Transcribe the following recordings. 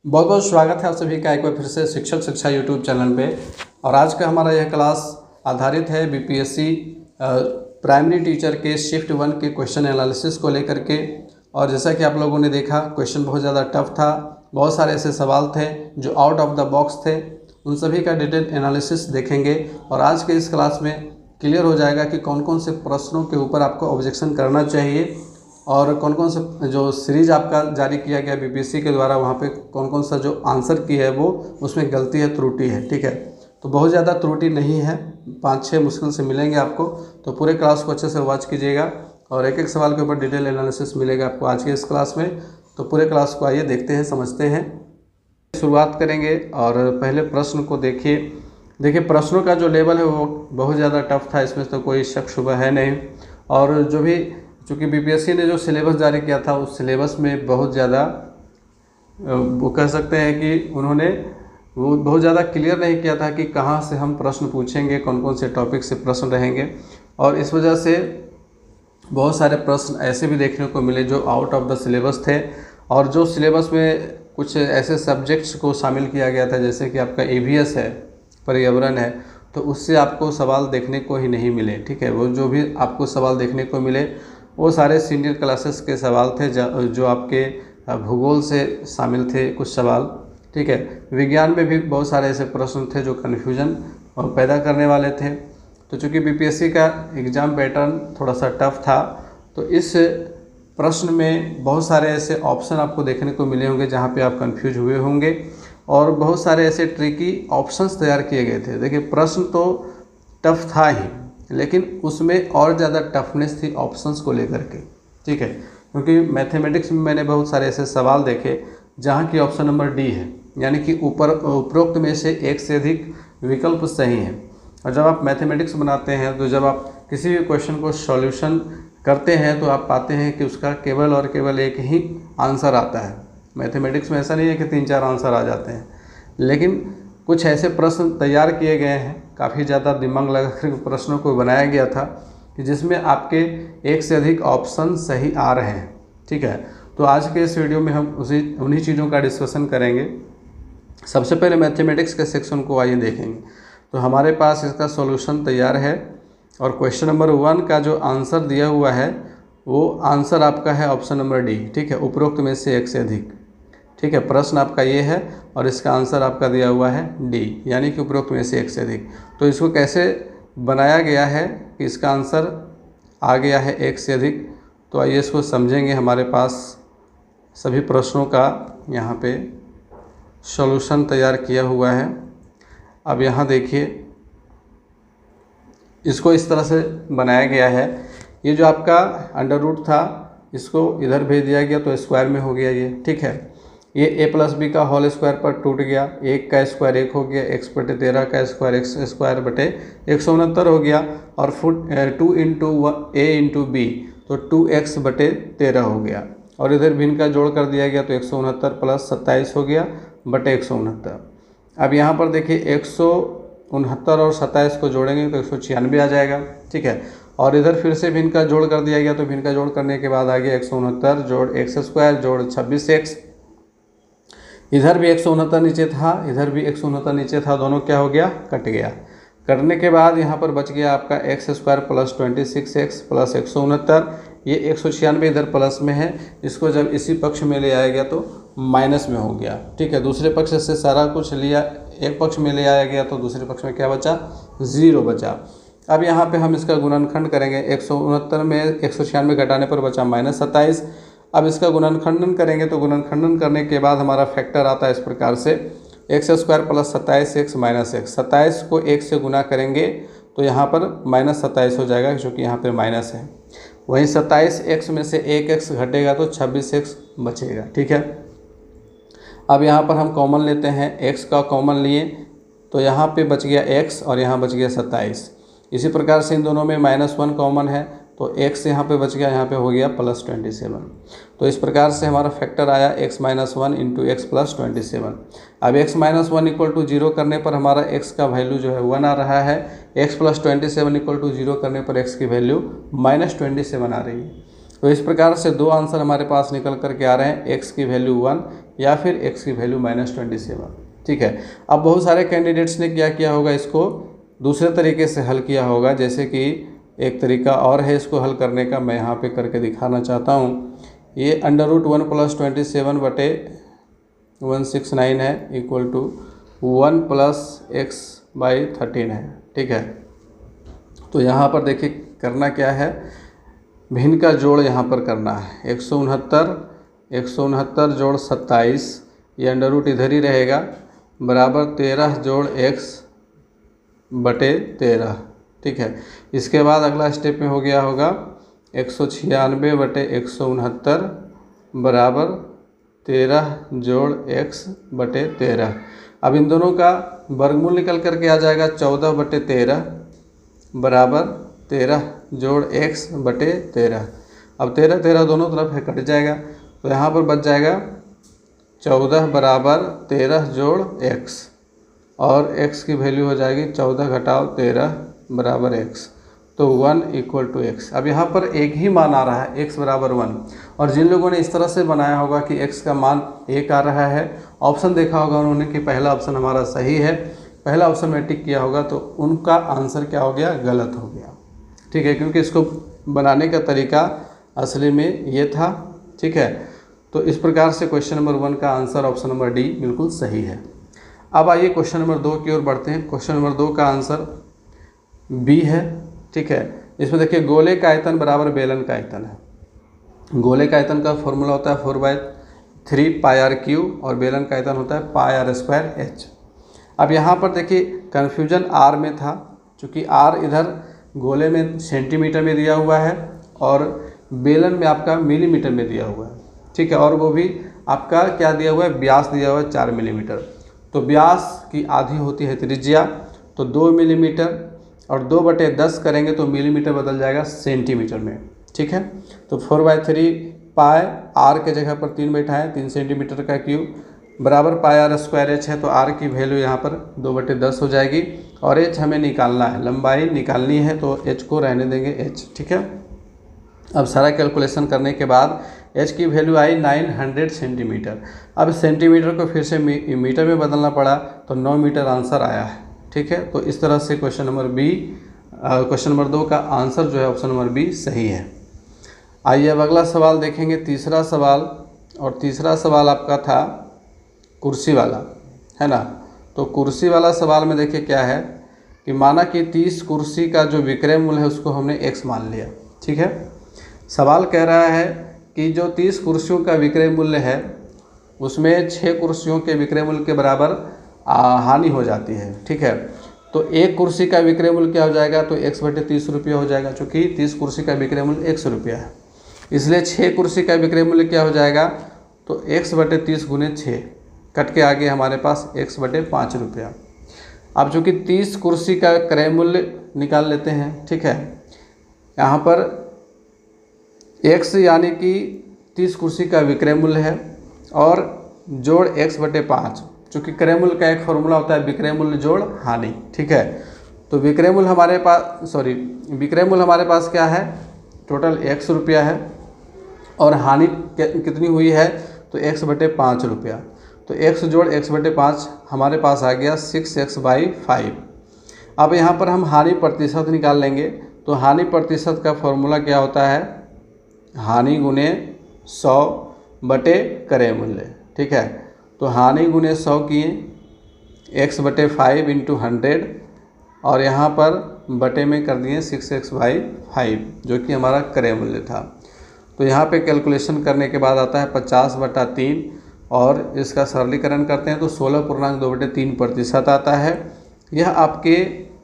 बहुत बहुत स्वागत है आप सभी का एक बार फिर से शिक्षक शिक्षा यूट्यूब चैनल पे। और आज का हमारा यह क्लास आधारित है बीपीएससी प्राइमरी टीचर के शिफ्ट 1 के क्वेश्चन एनालिसिस को लेकर के। और जैसा कि आप लोगों ने देखा, क्वेश्चन बहुत ज़्यादा टफ था, बहुत सारे ऐसे सवाल थे जो आउट ऑफ द बॉक्स थे। उन सभी का डिटेल एनालिसिस देखेंगे और आज के इस क्लास में क्लियर हो जाएगा कि कौन कौन से प्रश्नों के ऊपर आपको ऑब्जेक्शन करना चाहिए और कौन कौन से जो सीरीज आपका जारी किया गया बीपीएससी के द्वारा, वहाँ पे कौन कौन सा जो आंसर की है वो उसमें गलती है, त्रुटि है। ठीक है, तो बहुत ज़्यादा त्रुटि नहीं है, 5-6 मुश्किल से मिलेंगे आपको। तो पूरे क्लास को अच्छे से वॉच कीजिएगा और एक एक सवाल के ऊपर डिटेल एनालिसिस मिलेगा आपको आज के इस क्लास में। तो पूरे क्लास को आइए देखते हैं, समझते हैं। शुरुआत करेंगे और पहले प्रश्न को देखिए प्रश्नों का जो लेवल है वो बहुत ज़्यादा टफ था, इसमें तो कोई शक शुबा है नहीं। और जो भी चूँकि बीपीएससी ने जो सिलेबस जारी किया था उस सिलेबस में बहुत ज़्यादा वो कह सकते हैं कि उन्होंने वो बहुत ज़्यादा क्लियर नहीं किया था कि कहाँ से हम प्रश्न पूछेंगे, कौन कौन से टॉपिक से प्रश्न रहेंगे। और इस वजह से बहुत सारे प्रश्न ऐसे भी देखने को मिले जो आउट ऑफ द सिलेबस थे। और जो सिलेबस में कुछ ऐसे सब्जेक्ट्स को शामिल किया गया था जैसे कि आपका EVS है, पर्यावरण है, तो उससे आपको सवाल देखने को ही नहीं मिले। ठीक है, वो जो भी आपको सवाल देखने को मिले वो सारे सीनियर क्लासेस के सवाल थे जो आपके भूगोल से शामिल थे कुछ सवाल। ठीक है, विज्ञान में भी बहुत सारे ऐसे प्रश्न थे जो कन्फ्यूजन पैदा करने वाले थे। तो चूँकि बीपीएससी का एग्ज़ाम पैटर्न थोड़ा सा टफ था, तो इस प्रश्न में बहुत सारे ऐसे ऑप्शन आपको देखने को मिले होंगे जहाँ पे आप कंफ्यूज हुए होंगे और बहुत सारे ऐसे ट्रिकी ऑप्शंस तैयार किए गए थे। देखिए प्रश्न तो टफ था ही, लेकिन उसमें और ज़्यादा टफनेस थी ऑप्शंस को लेकर के। ठीक है, क्योंकि मैथमेटिक्स में मैंने बहुत सारे ऐसे सवाल देखे जहाँ की ऑप्शन नंबर डी है, यानी कि उपरोक्त में से एक से अधिक विकल्प सही हैं। और जब आप मैथमेटिक्स बनाते हैं तो जब आप किसी भी क्वेश्चन को सॉल्यूशन करते हैं तो आप पाते हैं कि उसका केवल और केवल एक ही आंसर आता है। मैथमेटिक्स में ऐसा नहीं है कि 3-4 आंसर आ जाते हैं, लेकिन कुछ ऐसे प्रश्न तैयार किए गए हैं, काफ़ी ज़्यादा दिमाग लगाकर प्रश्नों को बनाया गया था कि जिसमें आपके एक से अधिक ऑप्शन सही आ रहे हैं। ठीक है, तो आज के इस वीडियो में हम उन्हीं चीज़ों का डिस्कशन करेंगे। सबसे पहले मैथमेटिक्स के सेक्शन को आइए देखेंगे। तो हमारे पास इसका सॉल्यूशन तैयार है और क्वेश्चन नंबर 1 का जो आंसर दिया हुआ है वो आंसर आपका है ऑप्शन नंबर डी। ठीक है, उपरोक्त में से एक से अधिक। ठीक है, प्रश्न आपका ये है और इसका आंसर आपका दिया हुआ है डी, यानी कि उपरोक्त में से एक से अधिक। तो इसको कैसे बनाया गया है कि इसका आंसर आ गया है एक से अधिक, तो आइए इसको समझेंगे। हमारे पास सभी प्रश्नों का यहाँ पे सॉल्यूशन तैयार किया हुआ है। अब यहाँ देखिए, इसको इस तरह से बनाया गया है। ये जो आपका अंडर रूट था इसको इधर भेज दिया गया तो स्क्वायर में हो गया ये। ठीक है, ये a+b का होल स्क्वायर पर टूट गया, 1 का स्क्वायर 1 हो गया, x/13 का स्क्वायर x² हो गया और 2 × a × b तो 2x/13 हो गया। और इधर भिन्न का जोड़ कर दिया गया तो 169 + 27 हो गया बटे 169। अब यहाँ पर देखिए 169 और 27 को जोड़ेंगे तो 196 आ जाएगा। ठीक है, और इधर फिर से भिन्न का जोड़ कर दिया गया तो भिन्न का जोड़ करने के बाद आ गया 169 जोड़ x² जोड़ 26x। इधर भी 169 नीचे था, इधर भी 169 नीचे था, दोनों क्या हो गया, कट गया। कटने के बाद यहाँ पर बच गया आपका x² + 26x + 169। ये 196 इधर प्लस में है, इसको जब इसी पक्ष में ले आया गया तो माइनस में हो गया। ठीक है, दूसरे पक्ष से सारा कुछ लिया, एक पक्ष में ले आया गया तो दूसरे पक्ष में क्या बचा, 0 बचा। अब यहाँ पे हम इसका गुणनखंड करेंगे। 169 में 196 घटाने पर बचा -27। अब इसका गुणनखंडन करेंगे तो गुणनखंडन करने के बाद हमारा फैक्टर आता है इस प्रकार से, x² + 27x - x। 27 को 1 से गुना करेंगे तो यहाँ पर -27 हो जाएगा क्योंकि यहाँ पर माइनस है। वहीं 27x में से 1x घटेगा तो 26x बचेगा। ठीक है, अब यहाँ पर हम कॉमन लेते हैं, x का कॉमन लिए तो यहाँ पे बच गया x और यहाँ बच गया 27। इसी प्रकार से इन दोनों में -1 कॉमन है तो x यहाँ पे बच गया, यहाँ पे हो गया +27। तो इस प्रकार से हमारा फैक्टर आया x - 1 × x + 27। अब x - 1 = 0 करने पर हमारा x का वैल्यू जो है 1 आ रहा है, x + 27 = 0 करने पर x की वैल्यू -27 आ रही है। तो इस प्रकार से दो आंसर हमारे पास निकल करके आ रहे हैं, x की वैल्यू 1, या फिर x की वैल्यू -27। ठीक है। अब बहुत सारे कैंडिडेट्स ने क्या किया होगा, इसको दूसरे तरीके से हल किया होगा। जैसे कि एक तरीका और है इसको हल करने का, मैं यहाँ पे करके दिखाना चाहता हूँ। ये √1 + 27/169 है इक्वल टू 1 + x/13 है। ठीक है। तो यहाँ पर देखिए करना क्या है, भिन्न का जोड़ यहाँ पर करना है। 169 जोड़ 27, ये अंडर रूट इधर ही रहेगा, बराबर 13 जोड़ x/13। ठीक है। इसके बाद अगला स्टेप में हो गया होगा 196/169 बराबर 13 जोड़ x/13। अब इन दोनों का वर्गमूल निकल करके आ जाएगा 14/13 बराबर 13 जोड़ x/13। अब 13 दोनों तरफ है कट जाएगा, तो यहाँ पर बच जाएगा 14 बराबर 13 जोड़ x, और x की वैल्यू हो जाएगी 14 घटाओ 13 बराबर x, तो 1 = x। अब यहाँ पर एक ही मान आ रहा है, x बराबर 1। और जिन लोगों ने इस तरह से बनाया होगा कि x का मान 1 आ रहा है, ऑप्शन देखा होगा उन्होंने कि पहला ऑप्शन हमारा सही है, पहला ऑप्शन में टिक किया होगा, तो उनका आंसर क्या हो गया, गलत हो गया। ठीक है, क्योंकि इसको बनाने का तरीका असली में ये था। ठीक है। तो इस प्रकार से क्वेश्चन नंबर 1 का आंसर ऑप्शन नंबर डी बिल्कुल सही है। अब आइए क्वेश्चन नंबर 2 की ओर बढ़ते हैं। क्वेश्चन नंबर 2 का आंसर बी है। ठीक है। इसमें देखिए गोले का आयतन बराबर बेलन का आयतन है। गोले का आयतन का फॉर्मूला होता है 4/3 πr³ और बेलन का आयतन होता है πr²h। अब यहाँ पर देखिए कन्फ्यूजन r में था, चूँकि r इधर गोले में सेंटीमीटर में दिया हुआ है और बेलन में आपका मिलीमीटर में दिया हुआ है। ठीक है। और वो भी आपका क्या दिया हुआ है, व्यास दिया हुआ है 4 मिलीमीटर। तो व्यास की आधी होती है त्रिज्या, तो 2 मिलीमीटर, और 2/10 करेंगे तो मिलीमीटर बदल जाएगा सेंटीमीटर में। ठीक है। तो 4/3 पाई, r के जगह पर 3 बैठाएँ, 3 सेंटीमीटर का क्यूब बराबर πr²h है, तो r की वैल्यू यहाँ पर 2/10 हो जाएगी। और h हमें निकालना है, लंबाई निकालनी है, तो h को रहने देंगे h। ठीक है। अब सारा कैलकुलेशन करने के बाद h की वैल्यू आई 900 सेंटीमीटर। अब सेंटीमीटर को फिर से मीटर में बदलना पड़ा, तो 9 मीटर आंसर आया है। ठीक है। तो इस तरह से क्वेश्चन नंबर 2 का आंसर जो है ऑप्शन नंबर बी सही है। आइए अब अगला सवाल देखेंगे, तीसरा सवाल। और तीसरा सवाल आपका था कुर्सी वाला, है ना। तो कुर्सी वाला सवाल में देखिए क्या है कि माना कि 30 कुर्सी का जो विक्रय मूल्य है उसको हमने x मान लिया। ठीक है। सवाल कह रहा है कि जो 30 कुर्सियों का विक्रय मूल्य है उसमें 6 कुर्सियों के विक्रय मूल्य के बराबर हानि हो जाती है। ठीक है। तो एक कुर्सी का विक्रय मूल्य क्या हो जाएगा, तो x/30 रुपया हो जाएगा, चूँकि 30 कुर्सी का विक्रय मूल्य 100 रुपया है, इसलिए 6 कुर्सी का विक्रय मूल्य क्या हो जाएगा, तो x/30 × 6 कट के आगे हमारे पास x/5 रुपया। अब चूँकि 30 कुर्सी का क्रय मूल्य निकाल लेते हैं। ठीक है। यहाँ पर x यानी कि 30 कुर्सी का विक्रय मूल्य है, और जोड़ x/5, चूँकि क्रय मूल्य का एक फॉर्मूला होता है विक्रय मूल्य जोड़ हानि। ठीक है। तो विक्रय मूल्य हमारे पास क्या है, टोटल 100 रुपया है, और हानि कितनी हुई है, तो x/5 रुपया। तो x जोड़ x/5 हमारे पास आ गया 6x/5। अब यहाँ पर हम हानि प्रतिशत निकाल लेंगे। तो हानि प्रतिशत का फॉर्मूला क्या होता है, हानि गुने 100/क्रय मूल्य। ठीक है। तो हानि गुने 100 किए, x/5 × 100, और यहाँ पर बटे में कर दिए 6x/5, जो कि हमारा क्रय मूल्य था। तो यहाँ पे कैलकुलेशन करने के बाद आता है 50/3, और इसका सरलीकरण करते हैं तो 16.2/3% आता है। यह आपके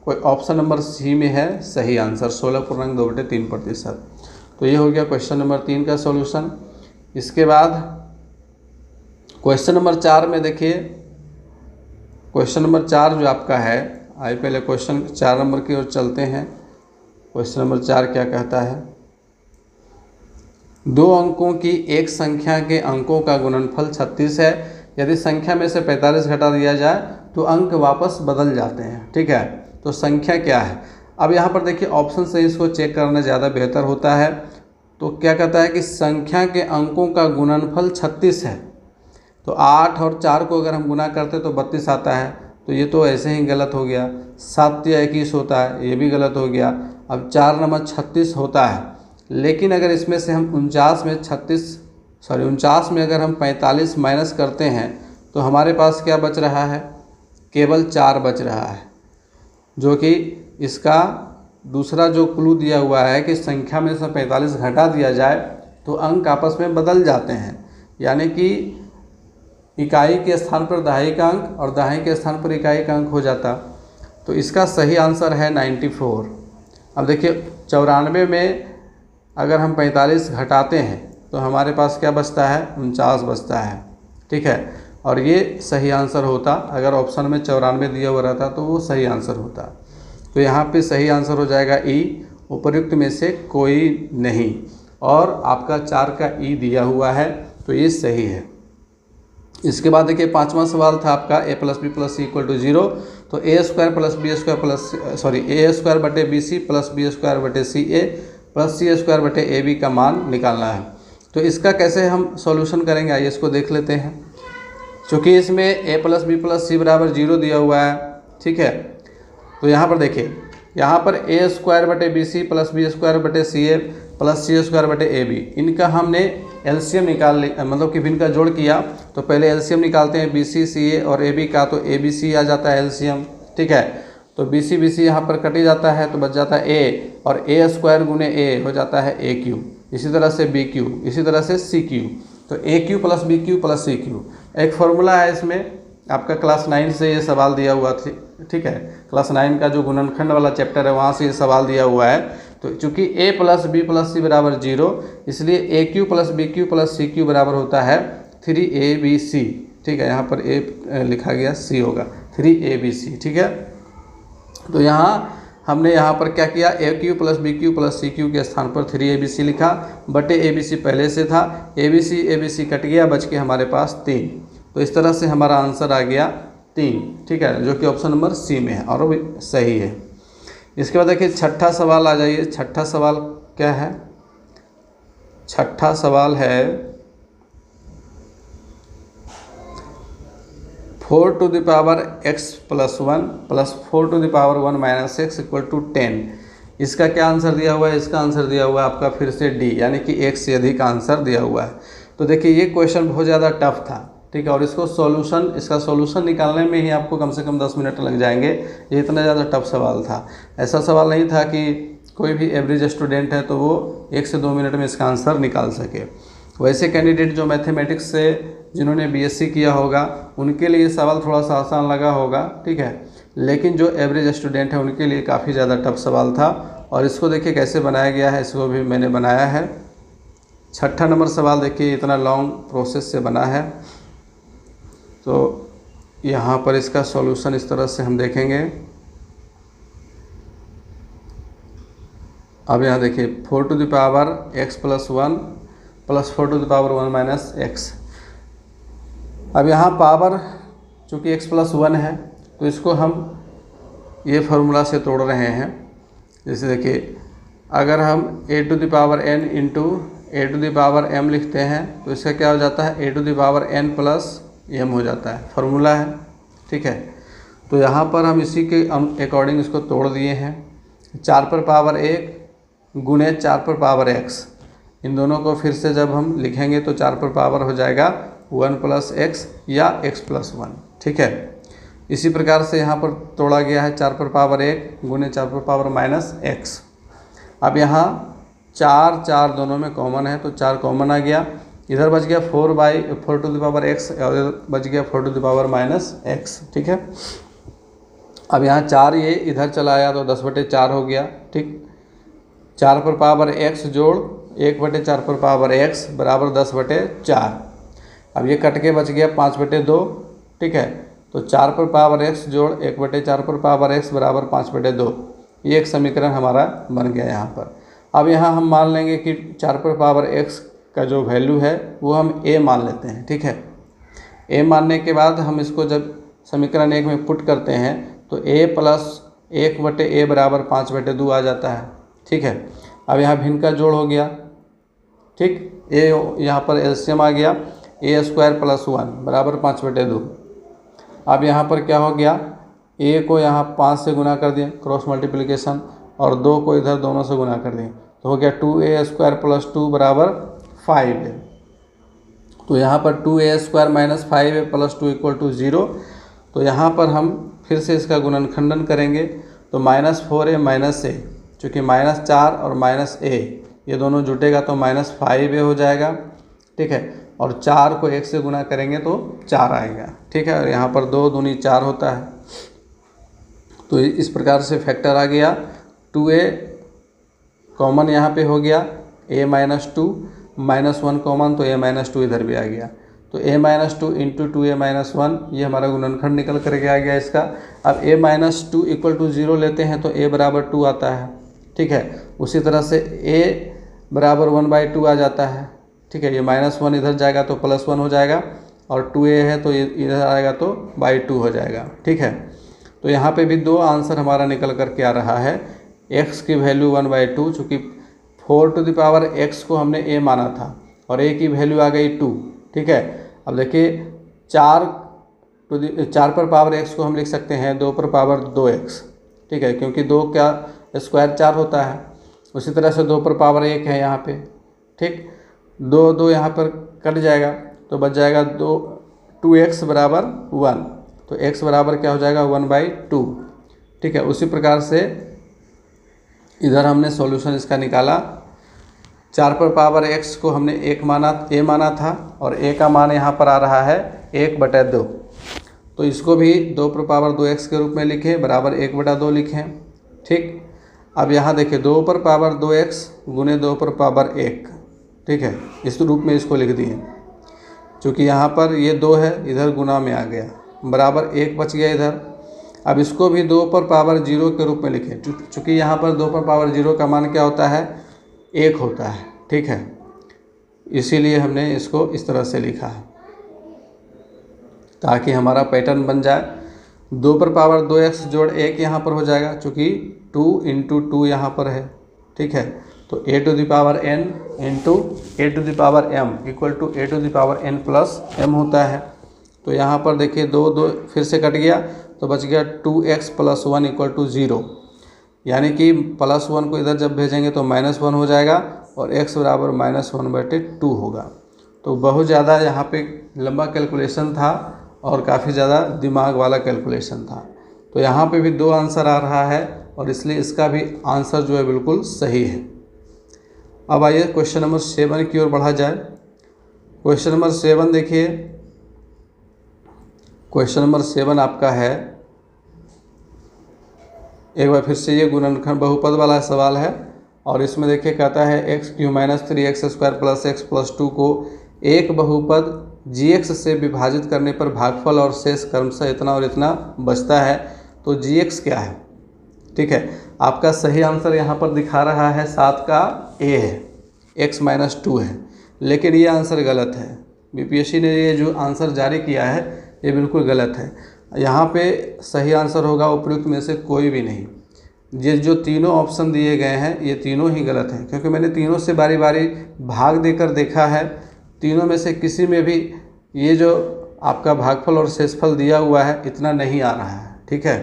कोई ऑप्शन नंबर सी में है सही आंसर, 16.2/3%। तो ये हो गया क्वेश्चन नंबर 3 का सॉल्यूशन। इसके बाद क्वेश्चन नंबर 4 में देखिए, क्वेश्चन नंबर 4 जो आपका है, आइए पहले क्वेश्चन 4 नंबर की ओर चलते हैं। क्वेश्चन नंबर 4 क्या कहता है, 2 अंकों की एक संख्या के अंकों का गुणनफल 36 है। यदि संख्या में से 45 घटा दिया जाए तो अंक वापस बदल जाते हैं। ठीक है। तो संख्या क्या है, अब यहाँ पर देखिए ऑप्शन से इसको चेक करना ज़्यादा बेहतर होता है। तो क्या कहता है कि संख्या के अंकों का गुणनफल 36 है, तो 8 और 4 को अगर हम गुना करते तो 32 आता है, तो ये तो ऐसे ही गलत हो गया। 7 या 21 होता है, ये भी गलत हो गया। अब 4 नंबर 36 होता है, लेकिन अगर इसमें से हम 49 में अगर हम 45 माइनस करते हैं तो हमारे पास क्या बच रहा है, केवल 4 बच रहा है, जो कि इसका दूसरा जो क्लू दिया हुआ है कि संख्या में से 45 घटा दिया जाए तो अंक आपस में बदल जाते हैं, यानी कि इकाई के स्थान पर दहाई का अंक और दहाई के स्थान पर इकाई का अंक हो जाता। तो इसका सही आंसर है 94। अब देखिए 94 में अगर हम 45 घटाते हैं तो हमारे पास क्या बचता है, 49 बचता है, ठीक है। और ये सही आंसर होता, अगर ऑप्शन में 94 दिया हुआ रहता तो वो सही आंसर होता। तो यहाँ पे सही आंसर हो जाएगा ई, उपर्युक्त में से कोई नहीं। और आपका 4 का ई दिया हुआ है तो ये सही है। इसके बाद देखिए 5वां सवाल था आपका a + b + c = 0। तो a² + a² बटे bc + b² बटे ca + c² बटे ab का मान निकालना है। तो इसका कैसे हम सॉल्यूशन करेंगे, आइए इसको देख लेते हैं। चूँकि इसमें a + b + c = 0 दिया हुआ है, ठीक है। तो यहाँ पर देखिए, यहाँ पर a² बटे bc + b² बटे ca + c² बटे ab, इनका हमने एलसीएम मतलब कि इनका जोड़ किया। तो पहले एलसीएम निकालते हैं bc ca और ab का, तो abc आ जाता है एलसीएम, ठीक है। तो bc bc यहाँ पर कट ही जाता है तो बच जाता है a, और a² गुने a हो जाता है aq, इसी तरह से bq, इसी तरह से cq। तो aq + bq + cq एक फॉर्मूला है, इसमें आपका क्लास 9 से ये सवाल दिया हुआ थी, ठीक है। क्लास 9 का जो गुणनखंड वाला चैप्टर है वहाँ से ये सवाल दिया हुआ है। तो चूँकि a + b + c = 0, इसलिए aq + bq + cq बराबर होता है 3abc, ठीक है। यहाँ पर a लिखा गया, c होगा 3abc, ठीक है। तो यहाँ हमने यहाँ पर क्या किया, aq + bq + cq के स्थान पर 3abc लिखा, बटे abc पहले से था, abc कट गया, बच के हमारे पास 3। तो इस तरह से हमारा आंसर आ गया 3, ठीक है, जो कि ऑप्शन नंबर सी में है और वो सही है। इसके बाद देखिए छठा सवाल आ जाइए। छठा सवाल क्या है, छठा सवाल है 4x + 1 + 4 - x = 10। इसका क्या आंसर दिया हुआ है, इसका आंसर दिया हुआ है आपका फिर से डी, यानी कि एक से अधिक आंसर दिया हुआ है। तो देखिए ये क्वेश्चन बहुत ज़्यादा टफ था, ठीक है, और इसका सॉल्यूशन निकालने में ही आपको कम से कम 10 मिनट लग जाएंगे। ये इतना ज़्यादा टफ सवाल था। ऐसा सवाल नहीं था कि कोई भी एवरेज स्टूडेंट है तो वो 1 से 2 मिनट में इसका आंसर निकाल सके। वैसे कैंडिडेट जो मैथमेटिक्स से जिन्होंने बीएससी किया होगा उनके लिए सवाल थोड़ा सा आसान लगा होगा, ठीक है, लेकिन जो एवरेज स्टूडेंट है उनके लिए काफ़ी ज़्यादा टफ सवाल था। और इसको देखिए कैसे बनाया गया है, इसको भी मैंने बनाया है। छठा नंबर सवाल देखिए इतना लॉन्ग प्रोसेस से बना है। तो यहाँ पर इसका सॉल्यूशन इस तरह से हम देखेंगे। अब यहाँ देखिए 4x + 1 + 4 x। अब यहाँ पावर चूँकि x + 1 है तो इसको हम ये फार्मूला से तोड़ रहे हैं। जैसे देखिए अगर हम a⁴n × a⁴m लिखते हैं तो इसका क्या हो जाता है, a⁴n + m हो जाता है, फार्मूला है, ठीक है। तो यहाँ पर हम इसी के अकॉर्डिंग इसको तोड़ दिए हैं। 4 पर पावर 1 गुणे 4 पर पावर x, इन दोनों को फिर से जब हम लिखेंगे तो 4 पर पावर हो जाएगा 1 + x या x + 1, ठीक है। इसी प्रकार से यहाँ पर तोड़ा गया है 4 पर पावर 1 गुणे 4 पर पावर -x। अब यहाँ 4 दोनों में कॉमन है तो 4 कॉमन आ गया, इधर बच गया 4/4x और इधर बच गया 4 -x, ठीक है। अब यहाँ 4 ये इधर चला आया तो 10/4 हो गया, ठीक। 4 पर पावर x जोड़ 1/4 पर पावर x बराबर 10/4। अब ये कट के बच गया 5/2, ठीक है। तो 4 पर पावर x जोड़ 1/4 पर पावर x बराबर 5/2। ये एक समीकरण हमारा बन गया यहाँ पर। अब यहाँ हम मान लेंगे कि 4 पर पावर x का जो वैल्यू है वो हम a मान लेते हैं, ठीक है। a मानने के बाद हम इसको जब समीकरण 1 में पुट करते हैं तो a + 1/a बराबर 5/2 आ जाता है, ठीक है। अब यहाँ भिन्न का जोड़ हो गया, ठीक। a यहाँ पर एलसीएम आ गया, ए स्क्वायर प्लस 1 बराबर 5/2। अब यहाँ पर क्या हो गया, ए को यहाँ 5 से गुना कर दिए क्रॉस मल्टीप्लिकेशन, और 2 को इधर दोनों से गुना कर दिए, तो हो गया 2a स्क्वायर प्लस 2 बराबर 5 है। तो यहाँ पर 2a square minus 5a plus 2 equal to 0। तो यहाँ पर हम फिर से इसका गुणनखंडन करेंगे, तो -4a माइनस a, चूँकि -4 और -a ये दोनों जुटेगा तो -5a हो जाएगा, ठीक है। और 4 को 1 से गुना करेंगे तो 4 आएगा, ठीक है। और यहाँ पर 2 दूनी 4 होता है, तो इस प्रकार से फैक्टर आ गया। 2a कॉमन यहाँ पे हो गया, a माइनस 2 -1 कॉमन, तो a माइनस 2 इधर भी आ गया, तो a minus 2 into 2a minus 1 ये हमारा गुणनखंड निकल करके आ गया इसका। अब a माइनस 2 इक्वल टू 0 लेते हैं तो a बराबर 2 आता है, ठीक है। उसी तरह से a बराबर 1/2 आ जाता है, ठीक है। ये -1 इधर जाएगा तो +1 हो जाएगा, और 2a है तो ये इधर आएगा तो /2 हो जाएगा, ठीक है। तो यहाँ पे भी 2 आंसर हमारा निकल करके आ रहा है। x की वैल्यू 1/2, चूँकि 4 टू द पावर x को हमने a माना था और a की वैल्यू आ गई 2, ठीक है। अब देखिए 4 पर पावर x को हम लिख सकते हैं 2 पर पावर 2x, ठीक है, क्योंकि 2 का स्क्वायर 4 होता है। उसी तरह से 2 पर पावर 1 है यहाँ पे, ठीक। 2 यहाँ पर कट जाएगा तो बच जाएगा 2x बराबर 1, तो x बराबर क्या हो जाएगा 1/2, ठीक है। उसी प्रकार से इधर हमने सॉल्यूशन इसका निकाला। 4 पर पावर x को हमने a माना था, और a का मान यहाँ पर आ रहा है 1/2, तो इसको भी 2 पर पावर 2x के रूप में लिखें, बराबर 1/2 लिखें, ठीक। अब यहाँ देखिए 2 पर पावर 2x गुने 2 पर पावर 1, ठीक है, इस रूप में इसको लिख दिए। चूँकि यहाँ पर ये 2 है, इधर गुना में आ गया, बराबर 1 बच गया इधर। अब इसको भी 2 पर पावर 0 के रूप में लिखें, चूँकि यहाँ पर 2 पर पावर 0 का मान क्या होता है 1 होता है, ठीक है। इसीलिए हमने इसको इस तरह से लिखा है ताकि हमारा पैटर्न बन जाए। 2 पर पावर 2x जोड़ 1 यहाँ पर हो जाएगा, चूँकि 2 इंटू 2 यहाँ पर है, ठीक है। तो a to the power n into a to the power m equal to a to the power n plus m होता है। तो यहाँ पर देखिए 2 फिर से कट गया, तो बच गया 2x प्लस 1 इक्वल टू 0, यानी कि +1 को इधर जब भेजेंगे तो -1 हो जाएगा, और x बराबर -1/2 होगा। तो बहुत ज़्यादा यहाँ पे लंबा कैलकुलेशन था और काफ़ी ज़्यादा दिमाग वाला कैलकुलेशन था। तो यहाँ पे भी 2 आंसर आ रहा है, और इसलिए इसका भी आंसर जो है बिल्कुल सही है। अब आइए क्वेश्चन नंबर 7 की ओर बढ़ा जाए। क्वेश्चन नंबर 7 देखिए, क्वेश्चन नंबर 7 आपका है, एक बार फिर से ये गुणनखंड बहुपद वाला सवाल है, और इसमें देखिए कहता है x³ - 3x² + x + 2 को एक बहुपद gx से विभाजित करने पर भागफल और शेष क्रमशः इतना और इतना बचता है, तो gx क्या है, ठीक है। आपका सही आंसर यहाँ पर दिखा रहा है 7 का a है, x - 2 है, लेकिन ये आंसर गलत है। बीपीएससी ने ये जो आंसर जारी किया है ये बिल्कुल गलत है। यहाँ पे सही आंसर होगा उपयुक्त में से कोई भी नहीं। ये जो तीनों ऑप्शन दिए गए हैं ये तीनों ही गलत हैं, क्योंकि मैंने तीनों से बारी बारी भाग देकर देखा है, तीनों में से किसी में भी ये जो आपका भागफल और शेषफल दिया हुआ है इतना नहीं आ रहा है, ठीक है।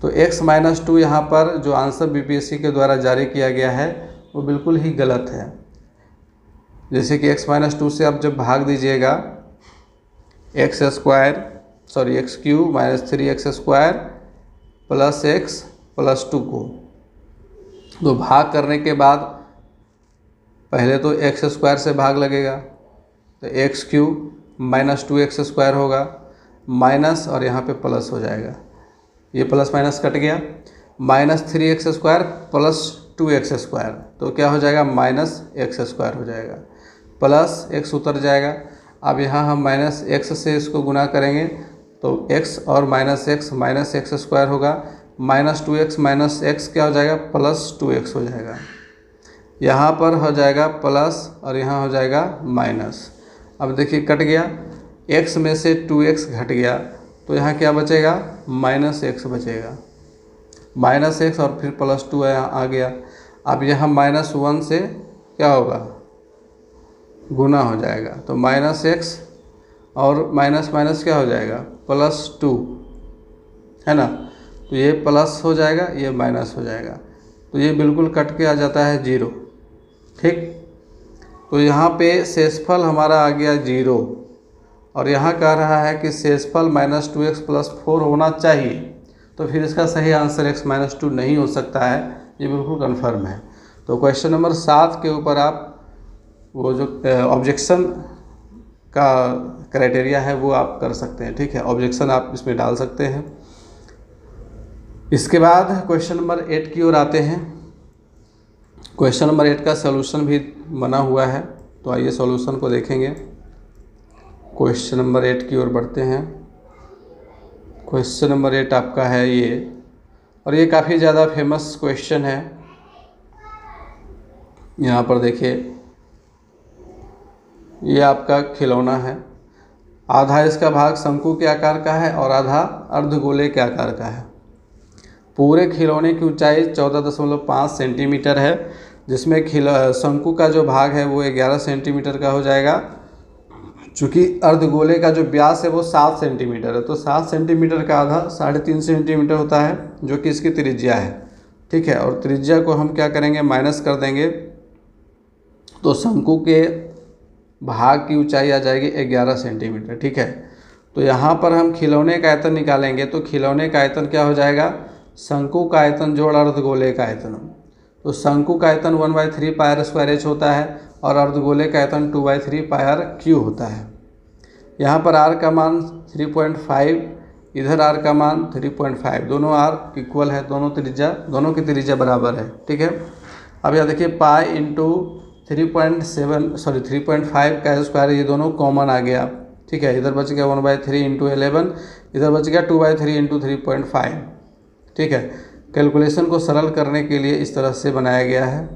तो x - 2 यहाँ पर जो आंसर बीपीएससी के द्वारा जारी किया गया है वो बिल्कुल ही गलत है। जैसे कि x - 2 से आप जब भाग दीजिएगा x³ - 3x² plus x plus 2 को, तो भाग करने के बाद पहले तो x² से भाग लगेगा, तो x³ - 2x² होगा, माइनस और यहाँ पे प्लस हो जाएगा, ये प्लस माइनस कट गया, -3x² प्लस 2x², तो क्या हो जाएगा -x² हो जाएगा, प्लस x उतर जाएगा। अब यहाँ हम -x से इसको गुना करेंगे तो x और -x होगा, -2x माइनस x क्या हो जाएगा +2x हो जाएगा। यहाँ पर हो जाएगा प्लस और यहाँ हो जाएगा माइनस। अब देखिए कट गया, x में से 2x घट गया, तो यहाँ क्या बचेगा -x बचेगा, -x और फिर +2 यहाँ आ गया। अब यहाँ -1 से क्या होगा गुना हो जाएगा, तो -x और माइनस माइनस क्या हो जाएगा +2, है ना। तो ये प्लस हो जाएगा, ये माइनस हो जाएगा, तो ये बिल्कुल कट के आ जाता है 0। ठीक, तो यहाँ पे शेषफल हमारा आ गया 0, और यहाँ कह रहा है कि शेषफल -2x + 4 होना चाहिए। तो फिर इसका सही आंसर x - 2 नहीं हो सकता है, ये बिल्कुल कन्फर्म है। तो क्वेश्चन नंबर 7 के ऊपर आप वो जो ऑब्जेक्शन का क्राइटेरिया है वो आप कर सकते हैं। ठीक है, ऑब्जेक्शन आप इसमें डाल सकते हैं। इसके बाद क्वेश्चन नंबर 8 की ओर आते हैं। क्वेश्चन नंबर 8 का सॉल्यूशन भी बना हुआ है, तो आइए सॉल्यूशन को देखेंगे। क्वेश्चन नंबर 8 की ओर बढ़ते हैं। क्वेश्चन नंबर 8 आपका है ये, और ये काफ़ी ज़्यादा फेमस क्वेश्चन है। यहाँ पर देखिए, ये आपका खिलौना है, आधा इसका भाग शंकु के आकार का है और आधा अर्धगोले के आकार का है। पूरे खिलौने की ऊंचाई 14.5 सेंटीमीटर है, जिसमें शंकु का जो भाग है वो 11 सेंटीमीटर का हो जाएगा। चूँकि अर्धगोले का जो व्यास है वो 7 सेंटीमीटर है, तो 7 सेंटीमीटर का आधा 3.5 सेंटीमीटर होता है, जो कि इसकी त्रिज्या है। ठीक है, और त्रिज्या को हम क्या करेंगे, माइनस कर देंगे, तो शंकु के भाग की ऊंचाई आ जाएगी 11 सेंटीमीटर। ठीक है, तो यहाँ पर हम खिलौने का आयतन निकालेंगे, तो खिलौने का आयतन क्या हो जाएगा, शंकु का आयतन जोड़ अर्धगोले का आयतन। तो शंकु का आयतन 1/3 πr² h होता है, और अर्धगोले का आयतन 2/3 πr³ होता है। यहाँ पर r का मान 3.5, इधर r का मान 3.5, दोनों r इक्वल है, दोनों की त्रिज्या बराबर है। ठीक है, अब यहाँ देखिए पाई इंटू 3.5 का स्क्वायर, ये दोनों कॉमन आ गया। ठीक है, इधर बच गया 1/3 × 11, इधर बच गया 2/3 × 3.5। ठीक है, कैलकुलेशन को सरल करने के लिए इस तरह से बनाया गया है।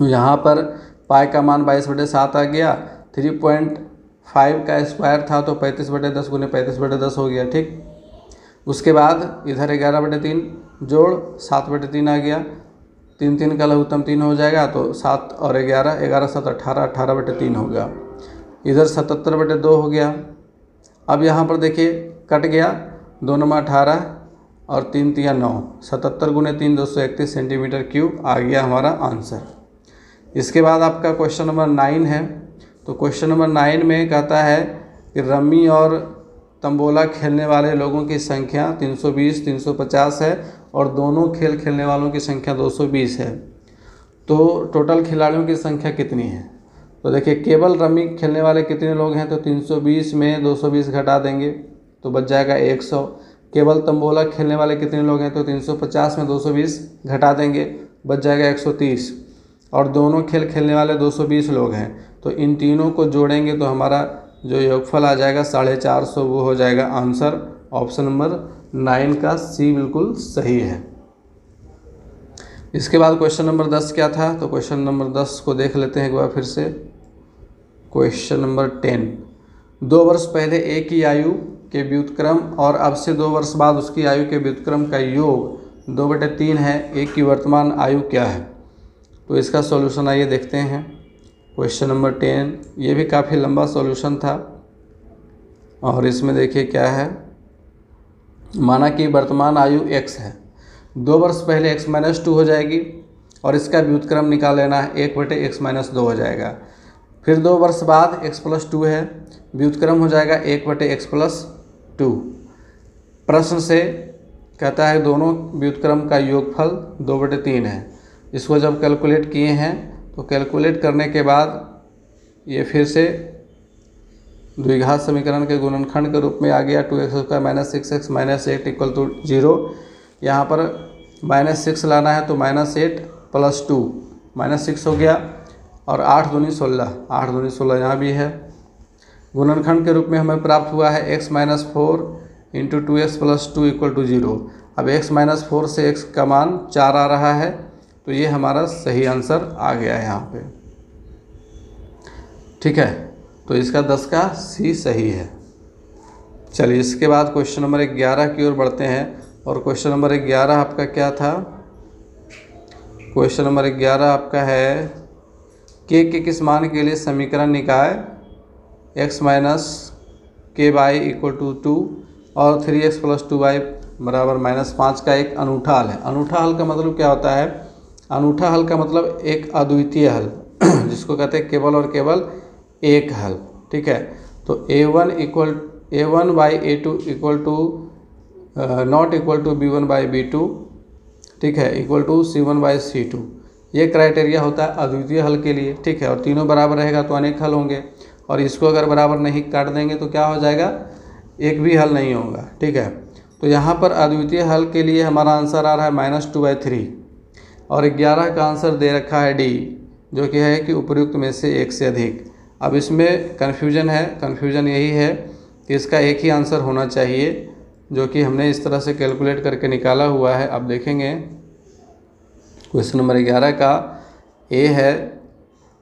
यहाँ पर पाई का मान 22/7 आ गया, 3.5 का स्क्वायर था तो 35/10 × 35/10 हो गया। ठीक, उसके बाद इधर 11/3 जोड़ 7/3 आ गया, 3 का लघुत्तम 3 हो जाएगा, तो 7 और 11, 11 7 18, 18/3 हो गया। इधर 77/2 हो गया। अब यहाँ पर देखिए कट गया, 2 9 18 और 3 3 9, 77 × 3 231 सेंटीमीटर क्यूब आ गया हमारा आंसर। इसके बाद आपका क्वेश्चन नंबर 9 है। तो क्वेश्चन नंबर 9 में कहता है कि रम्मी और तंबोला खेलने वाले लोगों की संख्या 320 350 है, और दोनों खेल खेलने वालों की संख्या 220 है। तो टोटल खिलाड़ियों की संख्या कितनी है। तो देखिए, केवल रम्मी खेलने वाले कितने लोग हैं, तो 320 में 220 घटा देंगे तो बच जाएगा 100। केवल तंबोला खेलने वाले कितने लोग हैं, तो 350 में 220 घटा देंगे, बच जाएगा 130। और दोनों खेल खेलने वाले 220 लोग हैं, तो इन तीनों को जोड़ेंगे तो हमारा जो योगफल आ जाएगा 450, वो हो जाएगा आंसर। ऑप्शन नंबर 9 का सी बिल्कुल सही है। इसके बाद क्वेश्चन नंबर 10 क्या था, तो क्वेश्चन नंबर 10 को देख लेते हैं एक बार फिर से। क्वेश्चन नंबर 10, 2 वर्ष पहले ए की आयु के व्युत्क्रम और अब से 2 वर्ष बाद उसकी आयु के व्युत्क्रम का योग 2/3 है। ए की वर्तमान आयु क्या है। तो इसका सॉल्यूशन आइए देखते हैं। क्वेश्चन नंबर 10, ये भी काफ़ी लंबा सॉल्यूशन था, और इसमें देखिए क्या है, माना कि वर्तमान आयु x है, 2 वर्ष पहले x - 2 हो जाएगी, और इसका व्युत्क्रम निकाल लेना है, 1/x - 2 हो जाएगा। फिर 2 वर्ष बाद x + 2 है, व्युत्क्रम हो जाएगा 1/x + 2। प्रश्न से कहता है दोनों व्युत्क्रम का योगफल 2/3 है। इसको जब कैलकुलेट किए हैं, तो कैलकुलेट करने के बाद ये फिर से द्विघात समीकरण के गुणनखंड के रूप में आ गया, 2x² - 6x - 8 = 0। यहाँ पर -6 लाना है, तो -8 + 2 -6 हो गया, और 8 दूनी 16, 8 दूनी 16 यहाँ भी है। गुणनखंड के रूप में हमें प्राप्त हुआ है x - 4 × 2x + 2 = 0। अब x - 4 से x का मान 4 आ रहा है, तो ये हमारा सही आंसर आ गया है यहाँ पे। ठीक है, तो इसका 10 का सी सही है। चलिए, इसके बाद क्वेश्चन नंबर 11 की ओर बढ़ते हैं। और क्वेश्चन नंबर 11 आपका क्या था, क्वेश्चन नंबर 11 आपका है के किस मान के लिए समीकरण निकाय x माइनस के बाई इक्वल टू 2 और 3x प्लस 2y बराबर -5 का एक अनूठा हल है। अनूठा हल का मतलब क्या होता है? अनूठा हल का मतलब एक अद्वितीय हल जिसको कहते हैं केवल और केवल एक हल। ठीक है, तो a1 by a2 equal to not equal to b1 by b2, ठीक है, equal to c1 by c2। ये क्राइटेरिया होता है अद्वितीय हल के लिए। ठीक है, और तीनों बराबर रहेगा तो अनेक हल होंगे, और इसको अगर बराबर नहीं काट देंगे तो क्या हो जाएगा? एक भी हल नहीं होगा। ठीक है, तो यहाँ पर अद्वितीय हल के लिए हमारा आंसर आ रहा है -2/3 और 11 का आंसर दे रखा है डी, जो कि है कि उपयुक्त में से एक से अधिक। अब इसमें कन्फ्यूजन है, कन्फ्यूजन यही है कि इसका एक ही आंसर होना चाहिए, जो कि हमने इस तरह से कैलकुलेट करके निकाला हुआ है। अब देखेंगे क्वेश्चन नंबर 11 का ए है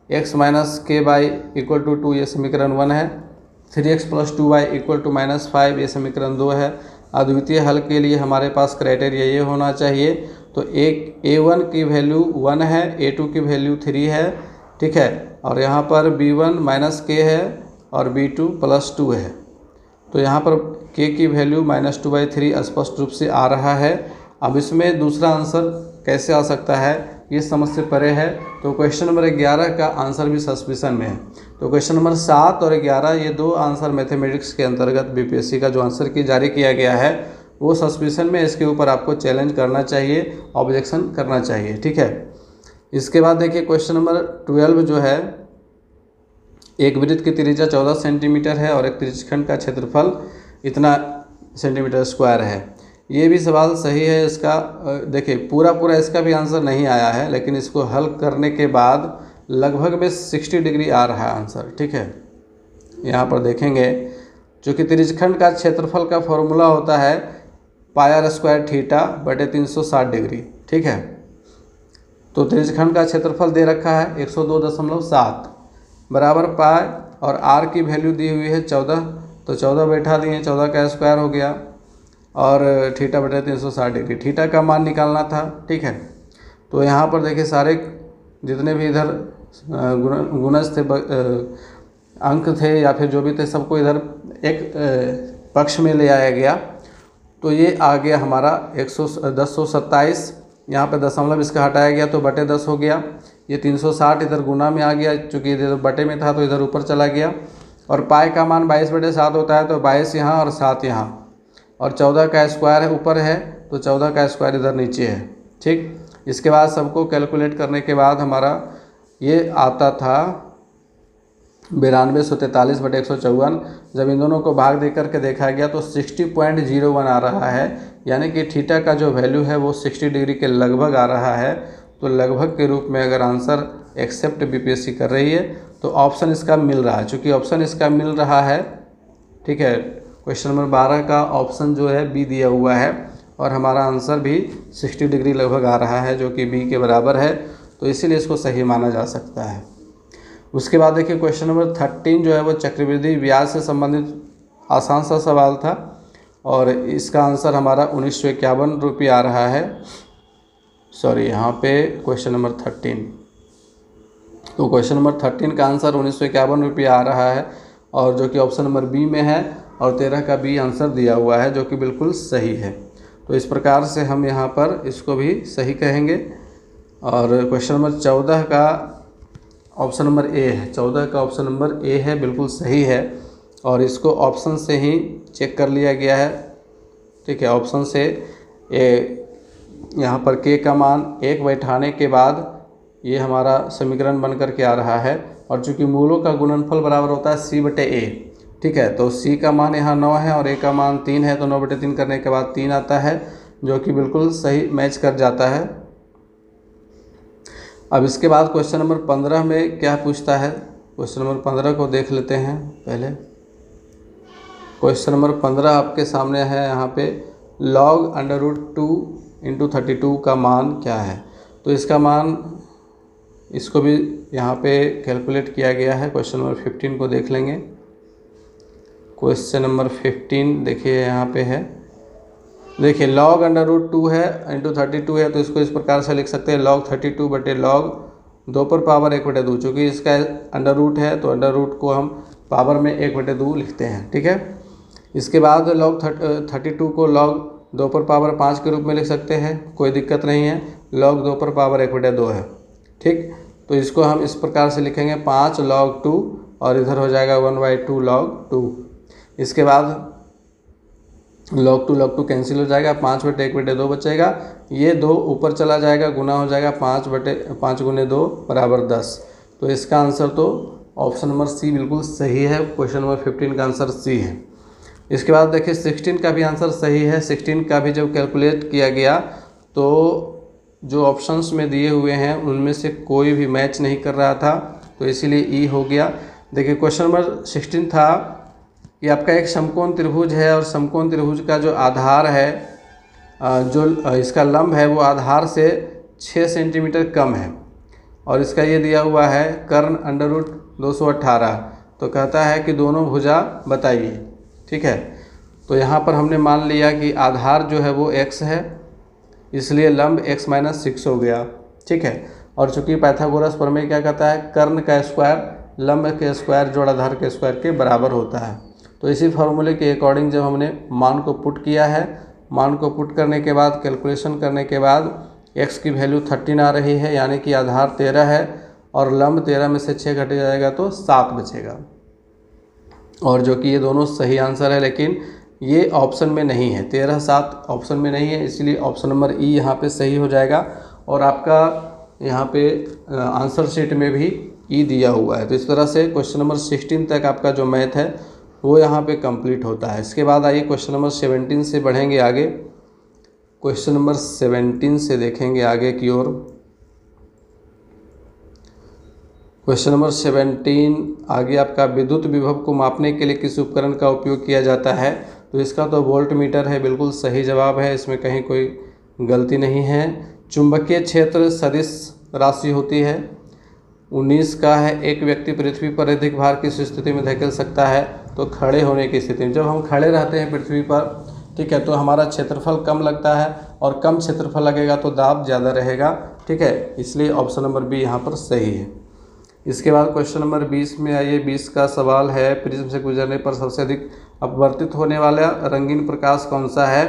x माइनस के बाई इक्वल टू 2, ये समीकरण 1 है। 3x plus 2y equal to -5, ये समीकरण 2 है। अद्वितीय हल के लिए हमारे पास क्राइटेरिया ये होना चाहिए, तो एक a1 की वैल्यू 1 है, a2 की वैल्यू 3 है। ठीक है, और यहाँ पर b1 माइनस के है और b2 प्लस 2 है, तो यहाँ पर k की वैल्यू -2/3 स्पष्ट रूप से आ रहा है। अब इसमें दूसरा आंसर कैसे आ सकता है, ये समझ से परे है। तो क्वेश्चन नंबर 11 का आंसर भी सस्पिशन में है। तो क्वेश्चन नंबर 7 और 11 ये दो आंसर मैथमेटिक्स के अंतर्गत बीपीएससी का जो आंसर की जारी किया गया है वो सस्पिशन में। इसके ऊपर आपको चैलेंज करना चाहिए, ऑब्जेक्शन करना चाहिए। ठीक है, इसके बाद देखिए क्वेश्चन नंबर 12 जो है, एक वृत्त की त्रिज्या 14 सेंटीमीटर है और एक त्रिज्यखंड का क्षेत्रफल इतना सेंटीमीटर स्क्वायर है। ये भी सवाल सही है इसका। देखिए पूरा इसका भी आंसर नहीं आया है, लेकिन इसको हल करने के बाद लगभग में 60 डिग्री आ रहा है आंसर। ठीक है, यहाँ पर देखेंगे चूँकि त्रिज्यखंड का क्षेत्रफल का फॉर्मूला होता है πr² थीटा बटे 360 डिग्री। ठीक है, तो त्रिज्यखंड का क्षेत्रफल दे रखा है 102.7 बराबर पाई, और आर की वैल्यू दी हुई है 14, तो 14 बैठा दिए, 14 का स्क्वायर हो गया, और थीटा बटे 360 डिग्री, थीटा का मान निकालना था। ठीक है, तो यहाँ पर देखिए सारे जितने भी इधर गुणज थे, अंक थे या फिर जो भी थे, सबको इधर एक पक्ष में ले आया गया। तो ये आ गया हमारा 1027, यहाँ पे दशमलव इसका हटाया गया तो बटे 10 हो गया। ये 360 इधर गुना में आ गया, चूँकि इधर बटे में था तो इधर ऊपर चला गया, और पाई का मान 22/7 होता है, तो 22 यहाँ और 7 यहाँ, और 14 का स्क्वायर है ऊपर है, तो 14 का स्क्वायर इधर नीचे है। ठीक, इसके बाद सबको कैलकुलेट करने के बाद हमारा ये आता था 9243/154। जब इन दोनों को भाग दे करके देखा गया तो 60.01 आ रहा है, यानी कि थीटा का जो वैल्यू है वो 60 डिग्री के लगभग आ रहा है। तो लगभग के रूप में अगर आंसर एक्सेप्ट बीपीएससी कर रही है तो ऑप्शन इसका मिल रहा है। चूँकि ऑप्शन इसका मिल रहा है, ठीक है, क्वेश्चन नंबर 12 का ऑप्शन जो है बी दिया हुआ है, और हमारा आंसर भी 60 डिग्री लगभग आ रहा है, जो कि बी के बराबर है, तो इसीलिए इसको सही माना जा सकता है। उसके बाद देखिए क्वेश्चन नंबर 13 जो है वो चक्रवृद्धि ब्याज से संबंधित आसान सा सवाल था, और इसका आंसर हमारा 1951 रुपये आ रहा है। सॉरी, यहाँ पे क्वेश्चन नंबर 13, तो क्वेश्चन नंबर 13 का आंसर 1951 रुपये आ रहा है, और जो कि ऑप्शन नंबर बी में है, और 13 का बी आंसर दिया हुआ है, जो कि बिल्कुल सही है। तो इस प्रकार से हम यहाँ पर इसको भी सही कहेंगे। और क्वेश्चन नंबर 14 का ऑप्शन नंबर ए है, 14 का ऑप्शन नंबर ए है, बिल्कुल सही है, और इसको ऑप्शन से ही चेक कर लिया गया है। ठीक है, ऑप्शन से यहाँ पर के का मान 1 बैठाने के बाद ये हमारा समीकरण बन करके आ रहा है, और चूँकि मूलों का गुणनफल बराबर होता है c/a। ठीक है, तो c का मान यहाँ 9 है और a का मान 3 है, तो 9/3 करने के बाद 3 आता है, जो कि बिल्कुल सही मैच कर जाता है। अब इसके बाद क्वेश्चन नंबर 15 में क्या पूछता है, क्वेश्चन नंबर 15 को देख लेते हैं पहले। क्वेश्चन नंबर 15 आपके सामने है, यहाँ पे log √2 × 32 का मान क्या है। तो इसका मान, इसको भी यहाँ पे कैलकुलेट किया गया है। क्वेश्चन नंबर 15 को देख लेंगे। क्वेश्चन नंबर 15 देखिए यहाँ पे है, देखिए log √2 है × 32 है, तो इसको इस प्रकार से लिख सकते हैं log 32 बटे log 2 पर पावर 1/2, चूँकि इसका अंडर रूट है तो अंडर रूट को हम पावर में 1/2 लिखते हैं, ठीक है। इसके बाद log 32 को log 2 पर पावर 5 के रूप में लिख सकते हैं, कोई दिक्कत नहीं है, log 2 पर पावर 1/2 है, ठीक। तो इसको हम इस प्रकार से लिखेंगे 5 log 2 और इधर हो जाएगा 1/2 log 2। इसके बाद log 2 कैंसिल हो जाएगा, 5/1/2 बचेगा, ये 2 ऊपर चला जाएगा, गुना हो जाएगा, 5 गुने 2 बराबर 10। तो इसका आंसर तो ऑप्शन नंबर सी बिल्कुल सही है, क्वेश्चन नंबर 15 का आंसर सी है। इसके बाद देखिए 16 का भी आंसर सही है। 16 का भी जब कैलकुलेट किया गया तो जो ऑप्शंस में दिए हुए हैं उनमें से कोई भी मैच नहीं कर रहा था, तो इसीलिए ई हो गया। देखिए क्वेश्चन नंबर 16 था कि आपका एक समकोण त्रिभुज है और समकोण त्रिभुज का जो आधार है, जो इसका लंब है वो आधार से 6 सेंटीमीटर कम है और इसका ये दिया हुआ है कर्ण √218। तो कहता है कि दोनों भुजा बताइए, ठीक है। तो यहाँ पर हमने मान लिया कि आधार जो है वो x है, इसलिए लंब x - 6 हो गया, ठीक है। और चूंकि पाइथागोरस प्रमेय क्या कहता है, कर्ण का स्क्वायर लंब के स्क्वायर जोड़ आधार के स्क्वायर के बराबर होता है। तो इसी फॉर्मूले के अकॉर्डिंग जब हमने मान को पुट किया है, मान को पुट करने के बाद कैलकुलेशन करने के बाद x की वैल्यू 13 आ रही है, यानी कि आधार 13 है और लंब 13 में से 6 घट जाएगा तो 7 बचेगा, और जो कि ये दोनों सही आंसर है, लेकिन ये ऑप्शन में नहीं है, 13, 7 ऑप्शन में नहीं है, इसलिए ऑप्शन नंबर ई यहाँ पे सही हो जाएगा। और आपका यहाँ पे आंसर शीट में भी ई दिया हुआ है। तो इस तरह से क्वेश्चन नंबर 16 तक आपका जो मैथ है वो यहाँ पे कंप्लीट होता है। इसके बाद आइए क्वेश्चन नंबर 17 से बढ़ेंगे आगे। क्वेश्चन नंबर 17 से देखेंगे आगे की ओर। क्वेश्चन नंबर 17 आगे आपका विद्युत विभव को मापने के लिए किस उपकरण का उपयोग किया जाता है। तो इसका तो वोल्ट मीटर है, बिल्कुल सही जवाब है, इसमें कहीं कोई गलती नहीं है। चुंबकीय क्षेत्र सदिश राशि होती है। 19 का है एक व्यक्ति पृथ्वी पर अधिक भार किस स्थिति में धकेल सकता है। तो खड़े होने की स्थिति में, जब हम खड़े रहते हैं पृथ्वी पर, ठीक है, तो हमारा क्षेत्रफल कम लगता है और कम क्षेत्रफल लगेगा तो दाब ज़्यादा रहेगा, ठीक है, इसलिए ऑप्शन नंबर बी यहाँ पर सही है। इसके बाद क्वेश्चन नंबर 20 में आइए। 20 का सवाल है प्रिज्म से गुजरने पर सबसे अधिक अपवर्तित होने वाला रंगीन प्रकाश कौन सा है।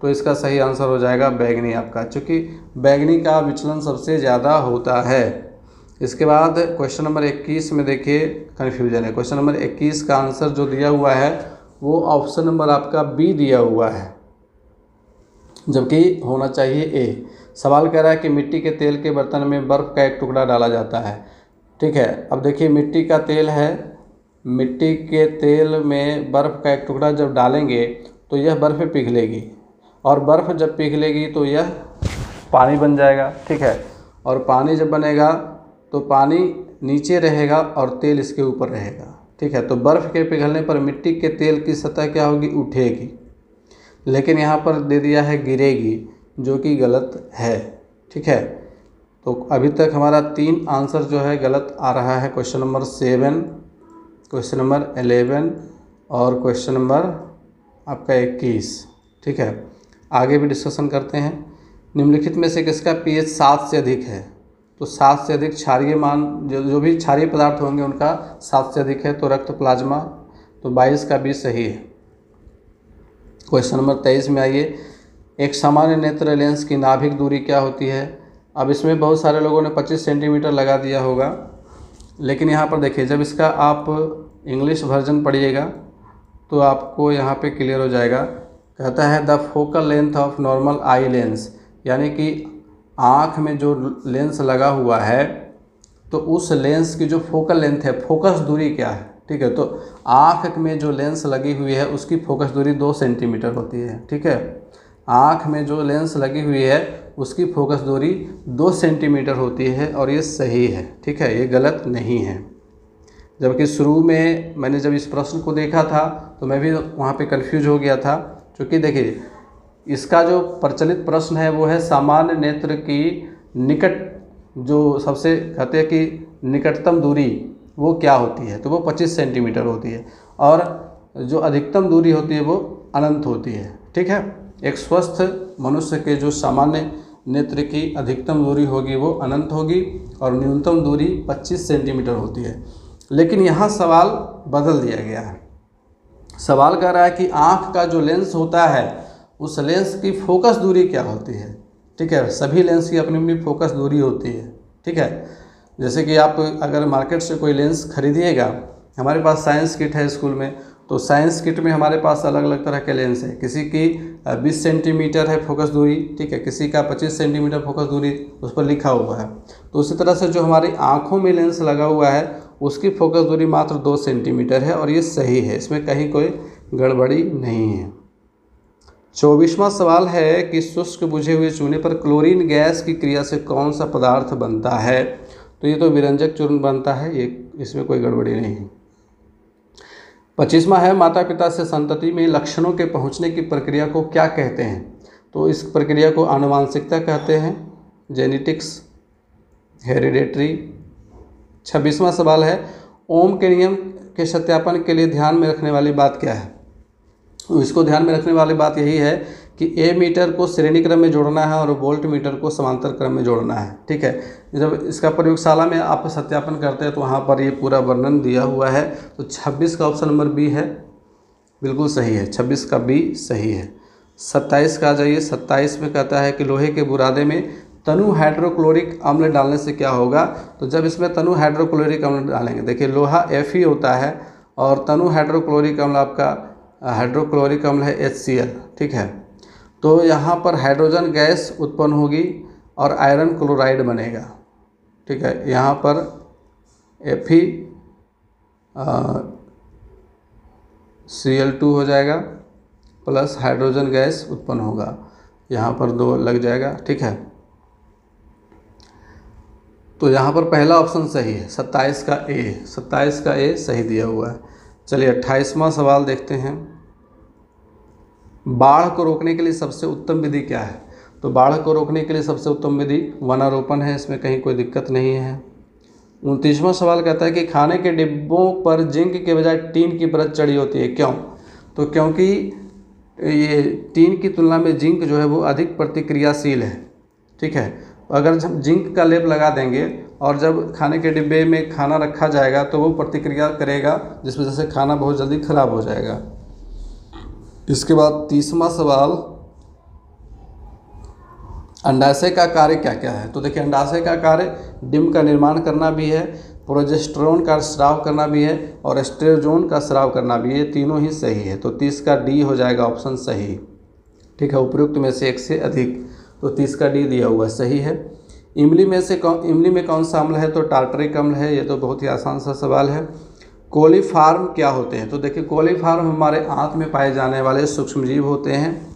तो इसका सही आंसर हो जाएगा बैगनी आपका, चूँकि बैगनी का विचलन सबसे ज़्यादा होता है। इसके बाद क्वेश्चन नंबर 21 में देखिए कन्फ्यूजन है। क्वेश्चन नंबर 21 का आंसर जो दिया हुआ है वो ऑप्शन नंबर आपका बी दिया हुआ है, जबकि होना चाहिए ए। सवाल कह रहा है कि मिट्टी के तेल के बर्तन में बर्फ़ का एक टुकड़ा डाला जाता है, ठीक है। अब देखिए मिट्टी का तेल है, मिट्टी के तेल में बर्फ़ का एक टुकड़ा जब डालेंगे तो यह बर्फ़ पिघलेगी, और बर्फ़ जब पिघलेगी तो यह पानी बन जाएगा, ठीक है। और पानी जब बनेगा तो पानी नीचे रहेगा और तेल इसके ऊपर रहेगा, ठीक है। तो बर्फ़ के पिघलने पर मिट्टी के तेल की सतह क्या होगी, उठेगी, लेकिन यहाँ पर दे दिया है गिरेगी, जो कि गलत है, ठीक है। तो अभी तक हमारा 3 आंसर जो है गलत आ रहा है। क्वेश्चन नंबर 7, क्वेश्चन नंबर 11 और क्वेश्चन नंबर आपका 21, ठीक है। आगे भी डिस्कशन करते हैं। निम्नलिखित में से किसका pH 7 से अधिक है। तो 7 से अधिक क्षारीय मान, जो भी क्षारीय पदार्थ होंगे उनका 7 से अधिक है, तो रक्त प्लाज्मा। तो 22 का भी सही है। क्वेश्चन नंबर 23 में आइए। एक सामान्य नेत्र लेंस की नाभिक दूरी क्या होती है। अब इसमें बहुत सारे लोगों ने 25 सेंटीमीटर लगा दिया होगा, लेकिन यहाँ पर देखिए जब इसका आप इंग्लिश वर्जन पढ़िएगा तो आपको यहाँ पे क्लियर हो जाएगा। कहता है the focal length of normal eye lens, यानी कि आँख में जो लेंस लगा हुआ है तो उस लेंस की जो फोकल लेंथ है, फोकस दूरी क्या है, ठीक है। तो आँख में जो लेंस लगी हुई है उसकी फोकस दूरी 2 सेंटीमीटर होती है, ठीक है। आँख में जो लेंस लगी हुई है उसकी फोकस दूरी 2 सेंटीमीटर होती है, और ये सही है, ठीक है, ये गलत नहीं है। जबकि शुरू में मैंने जब इस प्रश्न को देखा था तो मैं भी वहाँ पे कंफ्यूज हो गया था, क्योंकि देखिए इसका जो प्रचलित प्रश्न है वो है सामान्य नेत्र की निकट, जो सबसे कहते हैं कि निकटतम दूरी वो क्या होती है, तो वो 25 सेंटीमीटर होती है, और जो अधिकतम दूरी होती है वो अनंत होती है, ठीक है। एक स्वस्थ मनुष्य के जो सामान्य नेत्र की अधिकतम दूरी होगी वो अनंत होगी और न्यूनतम दूरी 25 सेंटीमीटर होती है। लेकिन यहाँ सवाल बदल दिया गया है। सवाल कह रहा है कि आँख का जो लेंस होता है उस लेंस की फोकस दूरी क्या होती है। ठीक है, सभी लेंस की अपनी अपनी फोकस दूरी होती है। ठीक है, जैसे कि आप अगर मार्केट से कोई लेंस खरीदिएगा, हमारे पास साइंस किट है स्कूल में, तो साइंस किट में हमारे पास अलग अलग तरह के लेंस है। किसी की 20 सेंटीमीटर है फोकस दूरी, ठीक है, किसी का 25 सेंटीमीटर फोकस दूरी उस पर लिखा हुआ है। तो उसी तरह से जो हमारी आँखों में लेंस लगा हुआ है उसकी फोकस दूरी मात्र 2 सेंटीमीटर है और ये सही है, इसमें कहीं कोई गड़बड़ी नहीं है। 24वां सवाल है कि शुष्क बुझे हुए चूने पर क्लोरीन गैस की क्रिया से कौन सा पदार्थ बनता है। तो ये तो विरंजक चूर्ण बनता है, ये इसमें कोई गड़बड़ी नहीं है। 25वां है माता पिता से संतति में लक्षणों के पहुंचने की प्रक्रिया को क्या कहते हैं। तो इस प्रक्रिया को आनुवांशिकता कहते हैं, जेनेटिक्स, हेरिडेटरी। 26वां सवाल है ओम के नियम के सत्यापन के लिए ध्यान में रखने वाली बात क्या है। तो इसको ध्यान में रखने वाली बात यही है कि ए मीटर को श्रेणी क्रम में जोड़ना है और वोल्ट मीटर को समांतर क्रम में जोड़ना है। ठीक है, जब इसका प्रयोगशाला में आप सत्यापन करते हैं तो वहाँ पर ये पूरा वर्णन दिया हुआ है। तो 26 का ऑप्शन नंबर बी है, बिल्कुल सही है, 26 का बी सही है। 27 का आ जाइए। 27 में कहता है कि लोहे के बुरादे में तनु हाइड्रोक्लोरिक अम्ल डालने से क्या होगा। तो जब इसमें तनु हाइड्रोक्लोरिक अम्ल डालेंगे, देखिए लोहा Fe होता है और तनु हाइड्रोक्लोरिक अम्ल आपका हाइड्रोक्लोरिक अम्ल है HCl। ठीक है, तो यहाँ पर हाइड्रोजन गैस उत्पन्न होगी और आयरन क्लोराइड बनेगा। ठीक है, यहाँ पर FeCl2 हो जाएगा प्लस हाइड्रोजन गैस उत्पन्न होगा, यहाँ पर 2 लग जाएगा। ठीक है, तो यहाँ पर पहला ऑप्शन सही है, 27 का ए सही दिया हुआ है। चलिए 28वां सवाल देखते हैं। बाढ़ को रोकने के लिए सबसे उत्तम विधि क्या है। तो बाढ़ को रोकने के लिए सबसे उत्तम विधि वनारोपण है, इसमें कहीं कोई दिक्कत नहीं है। 29वां सवाल कहता है कि खाने के डिब्बों पर जिंक के बजाय टीन की परत चढ़ी होती है, क्यों। तो क्योंकि ये टीन की तुलना में जिंक जो है वो अधिक प्रतिक्रियाशील है। ठीक है, अगर हम जिंक का लेप लगा देंगे और जब खाने के डिब्बे में खाना रखा जाएगा तो वो प्रतिक्रिया करेगा, जिस वजह से खाना बहुत जल्दी खराब हो जाएगा। इसके बाद 30वां सवाल, अंडाशय का कार्य क्या क्या है। तो देखिए अंडाशय का कार्य डिम्ब का निर्माण करना भी है, प्रोजेस्टेरोन का स्राव करना भी है और एस्ट्रोजन का स्राव करना भी है, ये तीनों ही सही है। तो 30 का डी हो जाएगा ऑप्शन सही। ठीक है, उपयुक्त में से एक से अधिक, तो 30 का डी दिया हुआ सही है। इमली में कौन सा अम्ल है। तो टार्टरिक अम्ल है, ये तो बहुत ही आसान सा सवाल है। कोलीफार्म क्या होते हैं। तो देखिए कोलीफार्म हमारे आंत में पाए जाने वाले सूक्ष्मजीव होते हैं।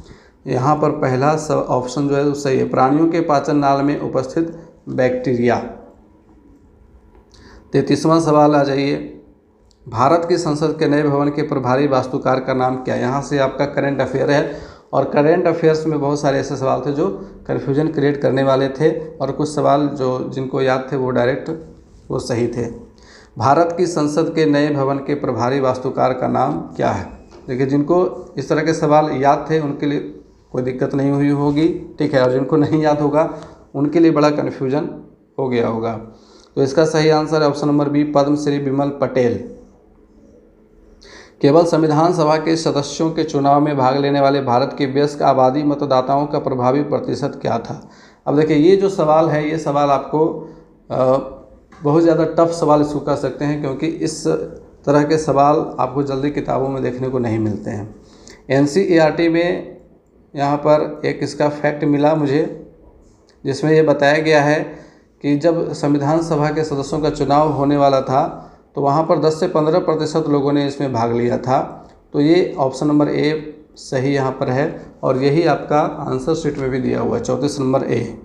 यहाँ पर पहला ऑप्शन जो है वो सही है, प्राणियों के पाचन नाल में उपस्थित बैक्टीरिया। 33वां सवाल आ जाइए, भारत की संसद के नए भवन के प्रभारी वास्तुकार का नाम क्या है। यहाँ से आपका करंट अफेयर है और करंट अफेयर्स में बहुत सारे ऐसे सवाल थे जो कन्फ्यूजन क्रिएट करने वाले थे और कुछ सवाल जो जिनको याद थे वो डायरेक्ट वो सही थे। भारत की संसद के नए भवन के प्रभारी वास्तुकार का नाम क्या है। देखिए जिनको इस तरह के सवाल याद थे उनके लिए कोई दिक्कत नहीं हुई होगी। ठीक है, और जिनको नहीं याद होगा उनके लिए बड़ा कन्फ्यूजन हो गया होगा। तो इसका सही आंसर है ऑप्शन नंबर बी, पद्मश्री विमल पटेल। केवल संविधान सभा के सदस्यों के चुनाव में भाग लेने वाले भारत के वयस्क आबादी मतदाताओं का प्रभावी प्रतिशत क्या था। अब देखिए ये जो सवाल है ये सवाल आपको बहुत ज़्यादा टफ सवाल इसको कह सकते हैं, क्योंकि इस तरह के सवाल आपको जल्दी किताबों में देखने को नहीं मिलते हैं। NCERT में यहाँ पर एक इसका फैक्ट मिला मुझे, जिसमें ये बताया गया है कि जब संविधान सभा के सदस्यों का चुनाव होने वाला था तो वहाँ पर 10 से 15% लोगों ने इसमें भाग लिया था। तो ये ऑप्शन नंबर ए सही यहाँ पर है और यही आपका आंसर शीट में भी दिया हुआ है, 34 नंबर ए।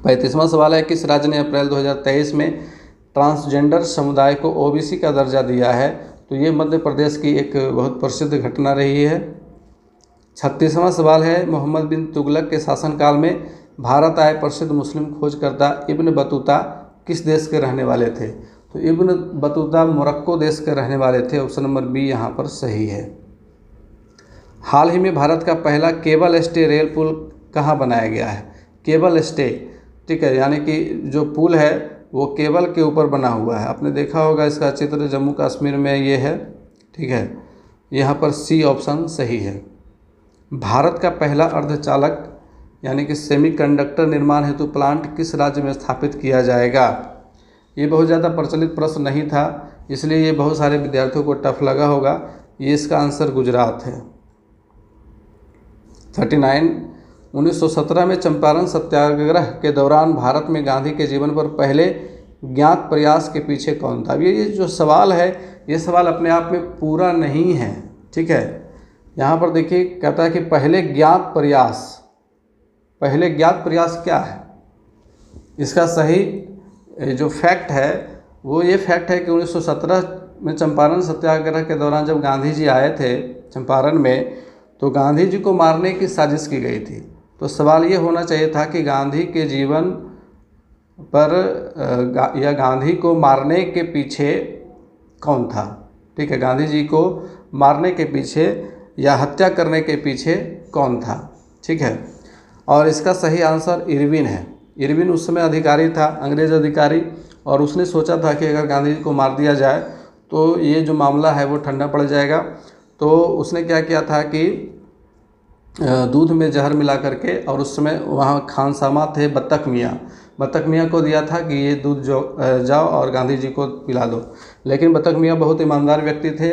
35वां सवाल है, किस राज्य ने अप्रैल 2023 में ट्रांसजेंडर समुदाय को OBC का दर्जा दिया है। तो ये मध्य प्रदेश की एक बहुत प्रसिद्ध घटना रही है। 36वां सवाल है, मोहम्मद बिन तुगलक के शासनकाल में भारत आए प्रसिद्ध मुस्लिम खोजकर्ता इब्न बतूता किस देश के रहने वाले थे। तो इब्न बतूता मोरक्को देश के रहने वाले थे, ऑप्शन नंबर बी यहाँ पर सही है। हाल ही में भारत का पहला केबल स्टे रेल पुल कहाँ बनाया गया है? केबल स्टे, ठीक है, यानी कि जो पुल है वो केबल के ऊपर बना हुआ है। आपने देखा होगा इसका चित्र, जम्मू कश्मीर में ये है, ठीक है। यहाँ पर सी ऑप्शन सही है। भारत का पहला अर्धचालक यानी कि सेमीकंडक्टर निर्माण हेतु प्लांट किस राज्य में स्थापित किया जाएगा? ये बहुत ज़्यादा प्रचलित प्रश्न नहीं था, इसलिए ये बहुत सारे विद्यार्थियों को टफ लगा होगा। ये इसका आंसर गुजरात है। 39, 1917 में चंपारण सत्याग्रह के दौरान भारत में गांधी के जीवन पर पहले ज्ञात प्रयास के पीछे कौन था? अब ये जो सवाल है, ये सवाल अपने आप में पूरा नहीं है, ठीक है। यहाँ पर देखिए कहता है कि पहले ज्ञात प्रयास, पहले ज्ञात प्रयास क्या है? इसका सही जो फैक्ट है वो ये फैक्ट है कि 1917 में चंपारण सत्याग्रह के दौरान जब गांधी जी आए थे चंपारण में, तो गांधी जी को मारने की साजिश की गई थी। तो सवाल ये होना चाहिए था कि गांधी के जीवन पर या गांधी को मारने के पीछे कौन था, ठीक है। गांधी जी को मारने के पीछे या हत्या करने के पीछे कौन था, ठीक है। और इसका सही आंसर इरविन है। इरविन उस समय अधिकारी था, अंग्रेज अधिकारी, और उसने सोचा था कि अगर गांधी जी को मार दिया जाए तो ये जो मामला है वो ठंडा पड़ जाएगा। तो उसने क्या किया था कि दूध में जहर मिला करके, और उस समय वहाँ खानसामा थे बत्तख मियाँ को दिया था कि ये दूध जाओ और गांधी जी को पिला दो। लेकिन बत्तख मियाँ बहुत ईमानदार व्यक्ति थे,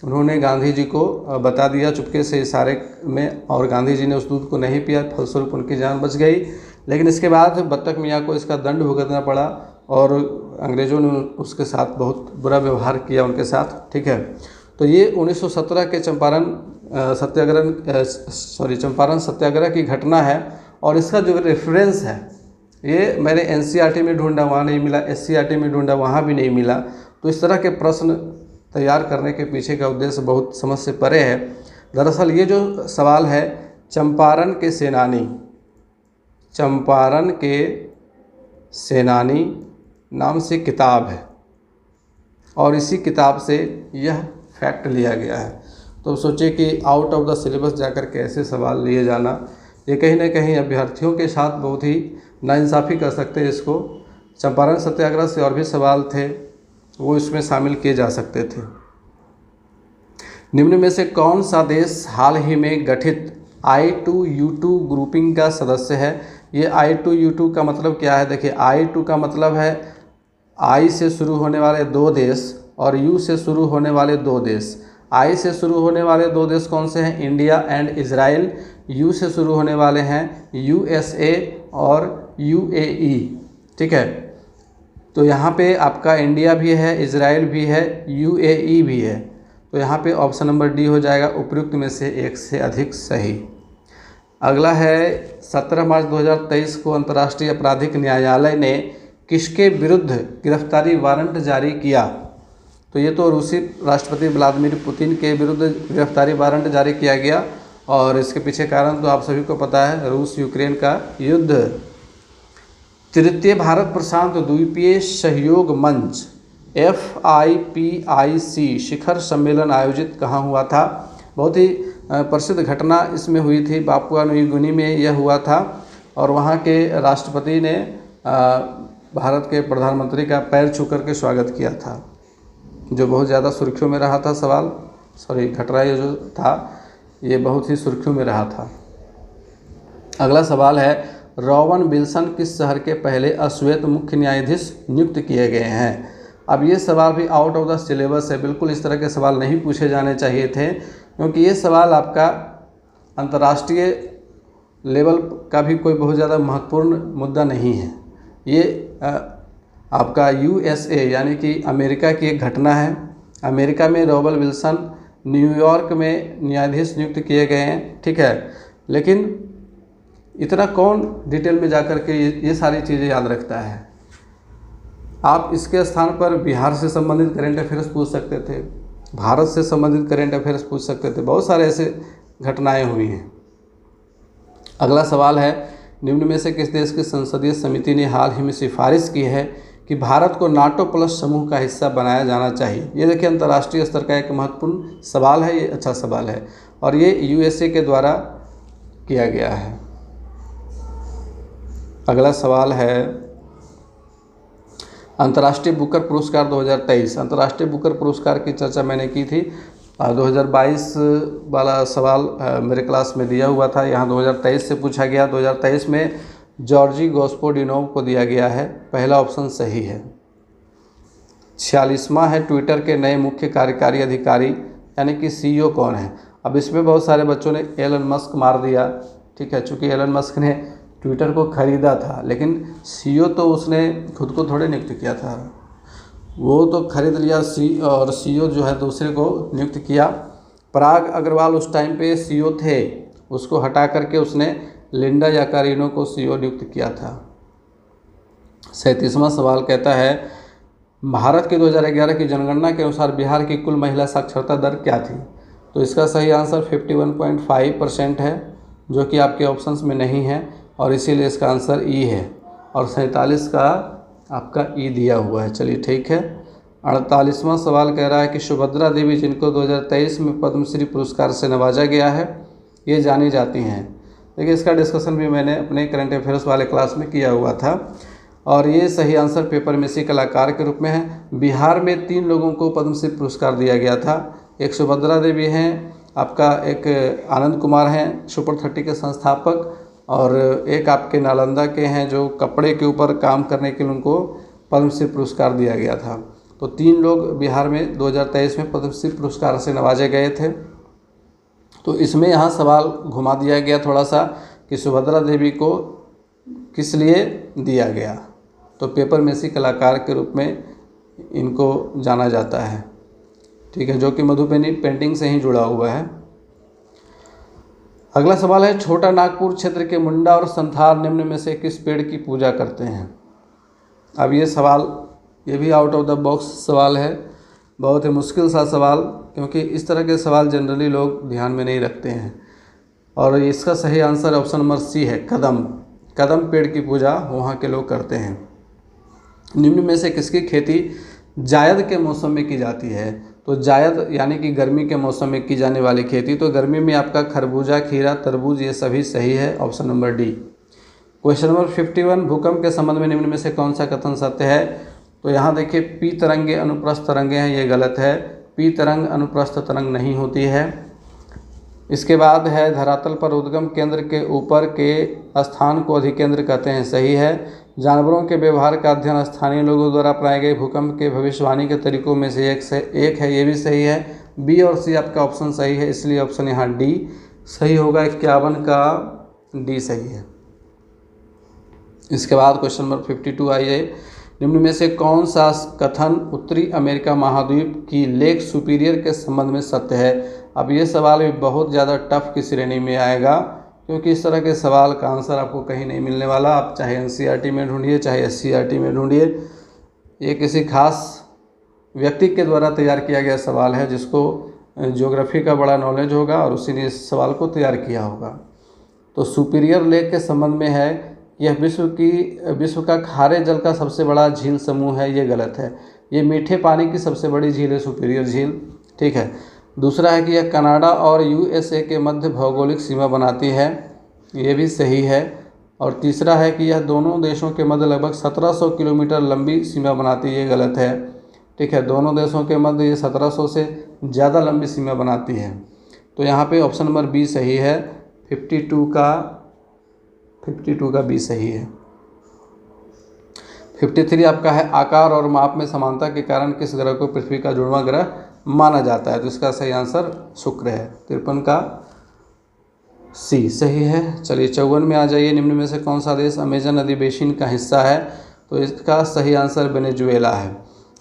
उन्होंने गांधी जी को बता दिया चुपके से इशारे में, और गांधी जी ने उस दूध को नहीं पिया, फलस्वरूप उनकी जान बच गई। लेकिन इसके बाद बत्तख मियाँ को इसका दंड भुगतना पड़ा, और अंग्रेज़ों ने उसके साथ बहुत बुरा व्यवहार किया उनके साथ, ठीक है। तो ये 1917 के चंपारण सत्याग्रह की घटना है। और इसका जो रेफरेंस है ये मैंने एनसीईआरटी में ढूंढा, वहाँ नहीं मिला, एससीईआरटी में ढूंढा, वहाँ भी नहीं मिला। तो इस तरह के प्रश्न तैयार करने के पीछे का उद्देश्य बहुत समझ से परे है। दरअसल ये जो सवाल है, चंपारण के सेनानी नाम से किताब है, और इसी किताब से यह फैक्ट लिया गया है। तो सोचिए कि आउट ऑफ द सिलेबस जाकर के ऐसे सवाल लिए जाना, ये कहीं ना कहीं अभ्यर्थियों के साथ बहुत ही नाइंसाफ़ी कर सकते हैं इसको। चंपारण सत्याग्रह से और भी सवाल थे, वो इसमें शामिल किए जा सकते थे। निम्न में से कौन सा देश हाल ही में गठित I2U2 ग्रुपिंग का सदस्य है? ये I2U2 का मतलब क्या है? देखिए, I2 का मतलब है I से शुरू होने वाले दो देश और U से शुरू होने वाले दो देश। I से शुरू होने वाले दो देश कौन से हैं? India and Israel. U से शुरू होने वाले हैं USA और UAE, ठीक है। तो यहाँ पे आपका इंडिया भी है, इजराइल भी है, UAE भी है। तो यहाँ पे ऑप्शन नंबर डी हो जाएगा उपयुक्त में से एक से अधिक सही। अगला है 17 मार्च 2023 को अंतर्राष्ट्रीय आपराधिक न्यायालय ने किसके विरुद्ध गिरफ्तारी वारंट जारी किया? तो ये तो रूसी राष्ट्रपति व्लादिमीर पुतिन के विरुद्ध गिरफ्तारी वारंट जारी किया गया, और इसके पीछे कारण तो आप सभी को पता है, रूस यूक्रेन का युद्ध। तृतीय भारत प्रशांत द्वीपीय सहयोग मंच FIPIC शिखर सम्मेलन आयोजित कहाँ हुआ था? बहुत ही प्रसिद्ध घटना इसमें हुई थी, पापुआ न्यू गिनी में यह हुआ था, और वहाँ के राष्ट्रपति ने भारत के प्रधानमंत्री का पैर छू करके स्वागत किया था, जो बहुत ज़्यादा सुर्खियों में रहा था। घटना ये जो था ये बहुत ही सुर्खियों में रहा था। अगला सवाल है, रोवन विल्सन किस शहर के पहले अश्वेत मुख्य न्यायाधीश नियुक्त किए गए हैं? अब ये सवाल भी आउट ऑफ द सिलेबस है, बिल्कुल इस तरह के सवाल नहीं पूछे जाने चाहिए थे, क्योंकि ये सवाल आपका अंतर्राष्ट्रीय लेवल का भी कोई बहुत ज़्यादा महत्वपूर्ण मुद्दा नहीं है। ये आपका USA यानी कि अमेरिका की एक घटना है। अमेरिका में रोवन विल्सन न्यूयॉर्क में न्यायाधीश नियुक्त किए गए हैं, ठीक है। लेकिन इतना कौन डिटेल में जाकर के ये सारी चीज़ें याद रखता है? आप इसके स्थान पर बिहार से संबंधित करेंट अफेयर्स पूछ सकते थे, भारत से संबंधित करेंट अफेयर्स पूछ सकते थे, बहुत सारे ऐसे घटनाएं हुई हैं। अगला सवाल है, निम्न में से किस देश की संसदीय समिति ने हाल ही में सिफारिश की है कि भारत को नाटो प्लस समूह का हिस्सा बनाया जाना चाहिए? ये देखिए अंतर्राष्ट्रीय स्तर का एक महत्वपूर्ण सवाल है, ये अच्छा सवाल है, और ये USA के द्वारा किया गया है। अगला सवाल है अंतर्राष्ट्रीय बुकर पुरस्कार 2023। अंतर्राष्ट्रीय बुकर पुरस्कार की चर्चा मैंने की थी। 2022 वाला सवाल मेरे क्लास में दिया हुआ था, यहाँ 2023 से पूछा गया। 2023 में जॉर्जी गोस्पोडिनोव को दिया गया है, पहला ऑप्शन सही है। 46वां है ट्विटर के नए मुख्य कार्यकारी अधिकारी यानी कि CEO कौन है। अब इसमें बहुत सारे बच्चों ने एलन मस्क मार दिया, ठीक है, चूँकि एलन मस्क ने ट्विटर को ख़रीदा था, लेकिन CEO तो उसने खुद को थोड़े नियुक्त किया था, वो तो खरीद लिया और CEO जो है दूसरे को नियुक्त किया। पराग अग्रवाल उस टाइम पे CEO थे, उसको हटा करके उसने लिंडा याकारिनो को CEO नियुक्त किया था। 37वां सवाल कहता है भारत के 2011 की जनगणना के अनुसार बिहार की कुल महिला साक्षरता दर क्या थी। तो इसका सही आंसर 51.5% है, जो कि आपके ऑप्शंस में नहीं है और इसीलिए इसका आंसर ई है। और 47 का आपका ई दिया हुआ है। चलिए ठीक है। 48वां सवाल कह रहा है कि सुभद्रा देवी जिनको 2023 में पद्मश्री पुरस्कार से नवाजा गया है, ये जानी जाती हैं। देखिए इसका डिस्कशन भी मैंने अपने करंट अफेयर्स वाले क्लास में किया हुआ था और ये सही आंसर पेपर में सी कलाकार के रूप में है। बिहार में 3 लोगों को पद्मश्री पुरस्कार दिया गया था। एक सुभद्रा देवी हैं, आपका एक आनंद कुमार हैं सुपर 30 के संस्थापक, और एक आपके नालंदा के हैं जो कपड़े के ऊपर काम करने के लिए उनको पद्मश्री पुरस्कार दिया गया था। तो 3 लोग बिहार में 2023 में पद्मश्री पुरस्कार से नवाजे गए थे। तो इसमें यहाँ सवाल घुमा दिया गया थोड़ा सा कि सुभद्रा देवी को किस लिए दिया गया। तो पेपर में सी कलाकार के रूप में इनको जाना जाता है, ठीक है, जो कि मधुबनी पेंटिंग से ही जुड़ा हुआ है। अगला सवाल है छोटा नागपुर क्षेत्र के मुंडा और संथाल निम्न में से किस पेड़ की पूजा करते हैं। अब ये सवाल ये भी आउट ऑफ द बॉक्स सवाल है, बहुत ही मुश्किल सा सवाल, क्योंकि इस तरह के सवाल जनरली लोग ध्यान में नहीं रखते हैं। और इसका सही आंसर ऑप्शन नंबर सी है, कदम। कदम पेड़ की पूजा वहाँ के लोग करते हैं। निम्न में से किसकी खेती जायद के मौसम में की जाती है। तो जायद यानी कि गर्मी के मौसम में की जाने वाली खेती, तो गर्मी में आपका खरबूजा, खीरा, तरबूज ये सभी सही है, option number D. Question number 51 भूकंप के संबंध में निम्न में से कौन सा कथन सत्य है। तो यहाँ देखिए पी तरंगे अनुप्रस्थ तरंगे हैं, ये गलत है। पी तरंग अनुप्रस्थ तरंग नहीं होती है। इसके बाद है धरातल पर उद्गम केंद्र के ऊपर के स्थान को अधिकेंद्र कहते हैं, सही है। जानवरों के व्यवहार का अध्ययन स्थानीय लोगों द्वारा अपनाए गए भूकंप के भविष्यवाणी के तरीकों में से एक है, ये भी सही है। बी और सी आपका ऑप्शन सही है, इसलिए ऑप्शन यहाँ डी सही होगा। 51 का डी सही है। इसके बाद क्वेश्चन नंबर 52 आइए, निम्न में से कौन सा कथन उत्तरी अमेरिका महाद्वीप की लेक सुपीरियर के संबंध में सत्य है। अब ये सवाल भी बहुत ज़्यादा टफ की श्रेणी में आएगा, क्योंकि इस तरह के सवाल का आंसर आपको कहीं नहीं मिलने वाला। आप चाहे NCERT में ढूंढिए, चाहे SCERT में ढूंढिए, ये किसी खास व्यक्ति के द्वारा तैयार किया गया सवाल है जिसको ज्योग्राफी का बड़ा नॉलेज होगा और उसी ने इस सवाल को तैयार किया होगा। तो सुपीरियर लेक के संबंध में है, यह विश्व का खारे जल का सबसे बड़ा झील समूह है, ये गलत है। ये मीठे पानी की सबसे बड़ी झील है सुपीरियर झील, ठीक है। दूसरा है कि यह कनाडा और USA के मध्य भौगोलिक सीमा बनाती है, ये भी सही है। और तीसरा है कि यह दोनों देशों के मध्य लगभग 1700 किलोमीटर लंबी सीमा बनाती है, ये गलत है, ठीक है। दोनों देशों के मध्य ये 1700 से ज़्यादा लंबी सीमा बनाती है। तो यहाँ पे ऑप्शन नंबर बी सही है। 52 का बी सही है। 53 आपका है आकार और माप में समानता के कारण किस ग्रह को पृथ्वी का जुड़वां ग्रह माना जाता है। तो इसका सही आंसर शुक्र है। 53 का सी सही है। चलिए 54 में आ जाइए, निम्न में से कौन सा देश अमेजन नदी बेसिन का हिस्सा है। तो इसका सही आंसर वेनेजुएला है।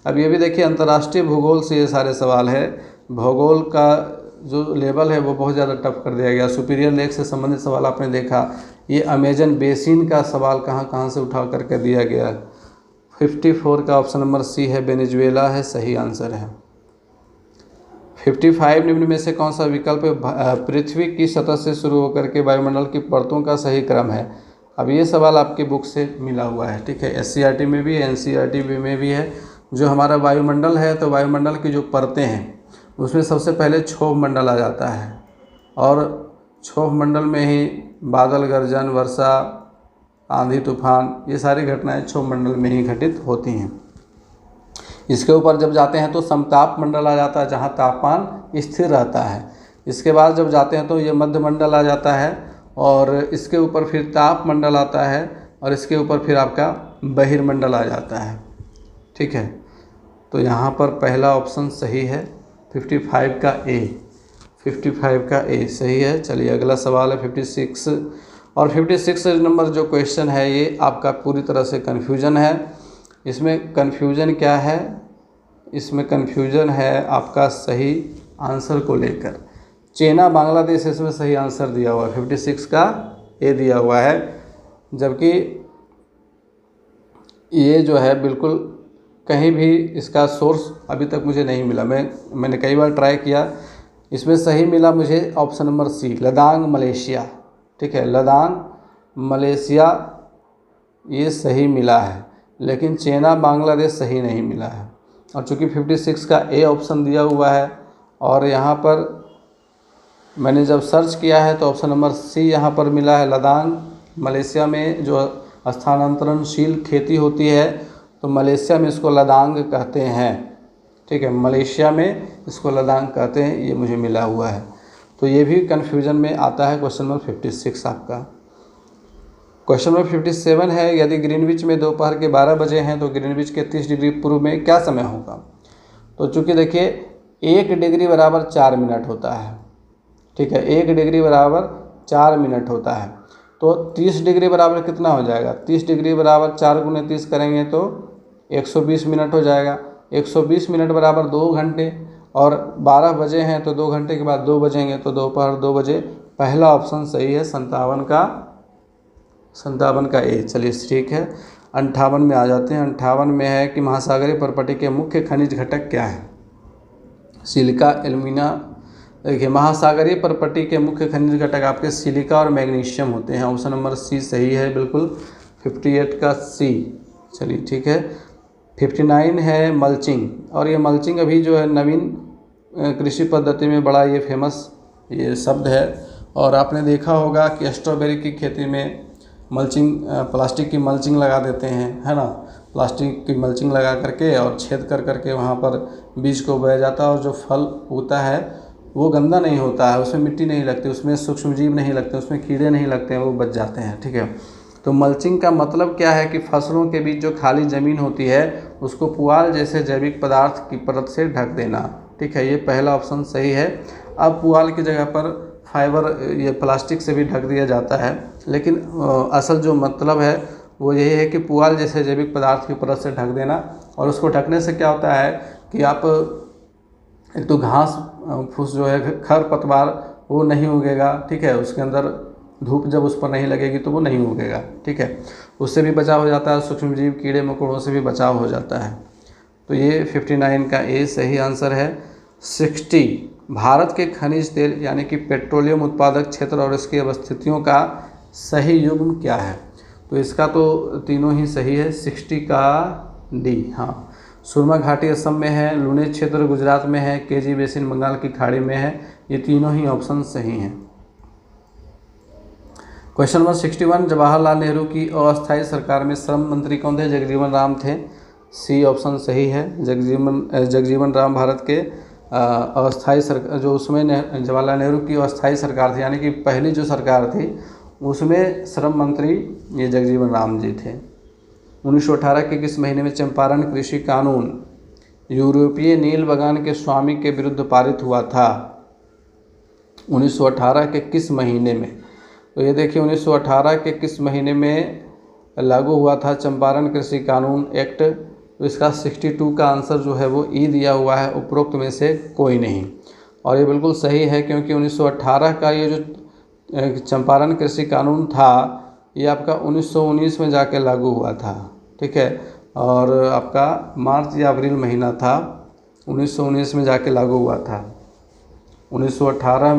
अब ये भी देखिए अंतर्राष्ट्रीय भूगोल से ये सारे सवाल है, भूगोल का जो लेवल है वो बहुत ज़्यादा टफ कर दिया गया। सुपीरियर लेक से संबंधित सवाल आपने देखा, ये अमेजन बेसिन का सवाल कहाँ कहाँ से उठा करके दिया गया। 54 का ऑप्शन नंबर सी है, वेनेजुएला है, सही आंसर है। 55 निम्न में से कौन सा विकल्प पृथ्वी की सतह से शुरू होकर के वायुमंडल की परतों का सही क्रम है। अब ये सवाल आपकी बुक से मिला हुआ है, ठीक है। SCERT में भी NCERT में भी है। जो हमारा वायुमंडल है, तो वायुमंडल की जो परतें हैं उसमें सबसे पहले क्षोभ मंडल आ जाता है और क्षोभ मंडल में ही बादल, गर्जन, वर्षा, आंधी तूफान, ये सारी घटनाएं क्षोभ मंडल में ही घटित होती हैं। इसके ऊपर जब जाते हैं तो समताप मंडल आ जाता है, जहाँ तापमान स्थिर रहता है। इसके बाद जब जाते हैं तो ये मध्य मंडल आ जाता है, और इसके ऊपर फिर ताप मंडल आता है, और इसके ऊपर फिर आपका बहिर्मंडल आ जाता है। ठीक है, तो यहाँ पर पहला ऑप्शन सही है, 55 का ए, 55 का ए सही है। चलिए अगला सवाल है 56, और 56 नंबर जो क्वेश्चन है ये आपका पूरी तरह से कन्फ्यूजन है। इसमें कन्फ्यूजन क्या है? इसमें कन्फ्यूजन है आपका सही आंसर को लेकर। चीना बांग्लादेश इसमें सही आंसर दिया हुआ है, 56 का ए दिया हुआ है, जबकि ये जो है बिल्कुल कहीं भी इसका सोर्स अभी तक मुझे नहीं मिला। मैंने कई बार ट्राई किया, इसमें सही मिला मुझे option number C, ladang Malaysia. ठीक है, लदांग मलेशिया ये सही मिला है, लेकिन चीना बांग्लादेश सही नहीं मिला है। और चूँकि 56 का ए ऑप्शन दिया हुआ है, और यहाँ पर मैंने जब सर्च किया है तो ऑप्शन नंबर सी यहाँ पर मिला है। लदांग मलेशिया में जो स्थानांतरणशील खेती होती है, तो मलेशिया में इसको लदांग कहते हैं। ठीक है, मलेशिया में इसको लदांग कहते हैं, ये मुझे मिला हुआ है। तो ये भी कन्फ्यूजन में आता है क्वेश्चन नंबर 56 आपका। क्वेश्चन नंबर 57 है, यदि ग्रीनविच में दोपहर के 12 बजे हैं तो ग्रीनविच के 30 डिग्री पूर्व में क्या समय होगा? तो चूँकि देखिए 1 डिग्री बराबर 4 मिनट होता है। ठीक है, 1 डिग्री बराबर 4 मिनट होता है, तो 30 डिग्री बराबर कितना हो जाएगा? 30 डिग्री बराबर 4 गुने 30 करेंगे तो 120 मिनट हो जाएगा। 120 मिनट बराबर 2 घंटे, और 12 बजे हैं तो 2 घंटे के बाद 2 बजेंगे, तो दोपहर 2 बजे। पहला ऑप्शन सही है, 57 का ए। चलिए ठीक है, 58 में आ जाते हैं। 58 में है कि महासागरीय परपटी के मुख्य खनिज घटक क्या है? Silica, alumina. देखिए महासागरीय परपटी के मुख्य खनिज घटक आपके सिलिका और मैग्नीशियम होते हैं। ऑप्शन नंबर सी सही है बिल्कुल, 58 का सी। चलिए ठीक है। 59 है मल्चिंग, और ये मल्चिंग अभी जो है नवीन कृषि पद्धति में बड़ा ये फेमस ये शब्द है। और आपने देखा होगा कि स्ट्रॉबेरी की खेती में मल्चिंग, प्लास्टिक की मल्चिंग लगा देते हैं, है ना। प्लास्टिक की मल्चिंग लगा करके और छेद कर करके वहाँ पर बीज को बोया जाता है, और जो फल उगता है वो गंदा नहीं होता है, उसमें मिट्टी नहीं लगती, उसमें सूक्ष्मजीव नहीं लगते, उसमें कीड़े नहीं लगते हैं, वो बच जाते हैं। ठीक है, तो मल्चिंग का मतलब क्या है कि फसलों के बीच जो खाली ज़मीन होती है उसको पुआल जैसे जैविक पदार्थ की परत से ढक देना। ठीक है, ये पहला ऑप्शन सही है। अब पुआल की जगह पर फाइबर ये प्लास्टिक से भी ढक दिया जाता है, लेकिन असल जो मतलब है वो यही है कि पुआल जैसे जैविक पदार्थ की परत से ढक देना। और उसको ढकने से क्या होता है कि आप एक तो घास फूस जो है खर पतवार वो नहीं उगेगा। ठीक है, उसके अंदर धूप जब उस पर नहीं लगेगी तो वो नहीं उगेगा। ठीक है, उससे भी बचाव हो जाता है, सूक्ष्मजीव कीड़े मकोड़ों से भी बचाव हो जाता है। तो ये 59 का ए सही आंसर है। 60 भारत के खनिज तेल यानी कि पेट्रोलियम उत्पादक क्षेत्र और इसकी अवस्थितियों का सही युग्म क्या है? तो इसका तो तीनों ही सही है, 60 का डी। हाँ, सुरमा घाटी असम में है, लूने क्षेत्र गुजरात में है, केजी बेसिन बंगाल की खाड़ी में है। ये तीनों ही ऑप्शन सही हैं। क्वेश्चन नंबर 61, जवाहरलाल नेहरू की अस्थायी सरकार में श्रम मंत्री कौन थे? जगजीवन राम थे। सी ऑप्शन सही है, जगजीवन राम भारत के अस्थायी सरकार, जो उसमें जवाहरलाल नेहरू की अस्थायी सरकार थी, यानी कि पहली जो सरकार थी उसमें श्रम मंत्री ये जगजीवन राम जी थे। 1918 के किस महीने में चंपारण कृषि कानून यूरोपीय नील बगान के स्वामी के विरुद्ध पारित हुआ था? 1918 के किस महीने में? तो ये देखिए 1918 के किस महीने में लागू हुआ था चंपारण कृषि कानून एक्ट? तो इसका 62 का आंसर जो है वो ई दिया हुआ है, उपरोक्त में से कोई नहीं। और ये बिल्कुल सही है, क्योंकि 1918 का ये जो चंपारण कृषि कानून था ये आपका 1919 में जाके लागू हुआ था। ठीक है, और आपका मार्च या अप्रैल महीना था, 1919 में जाके लागू हुआ था। 1918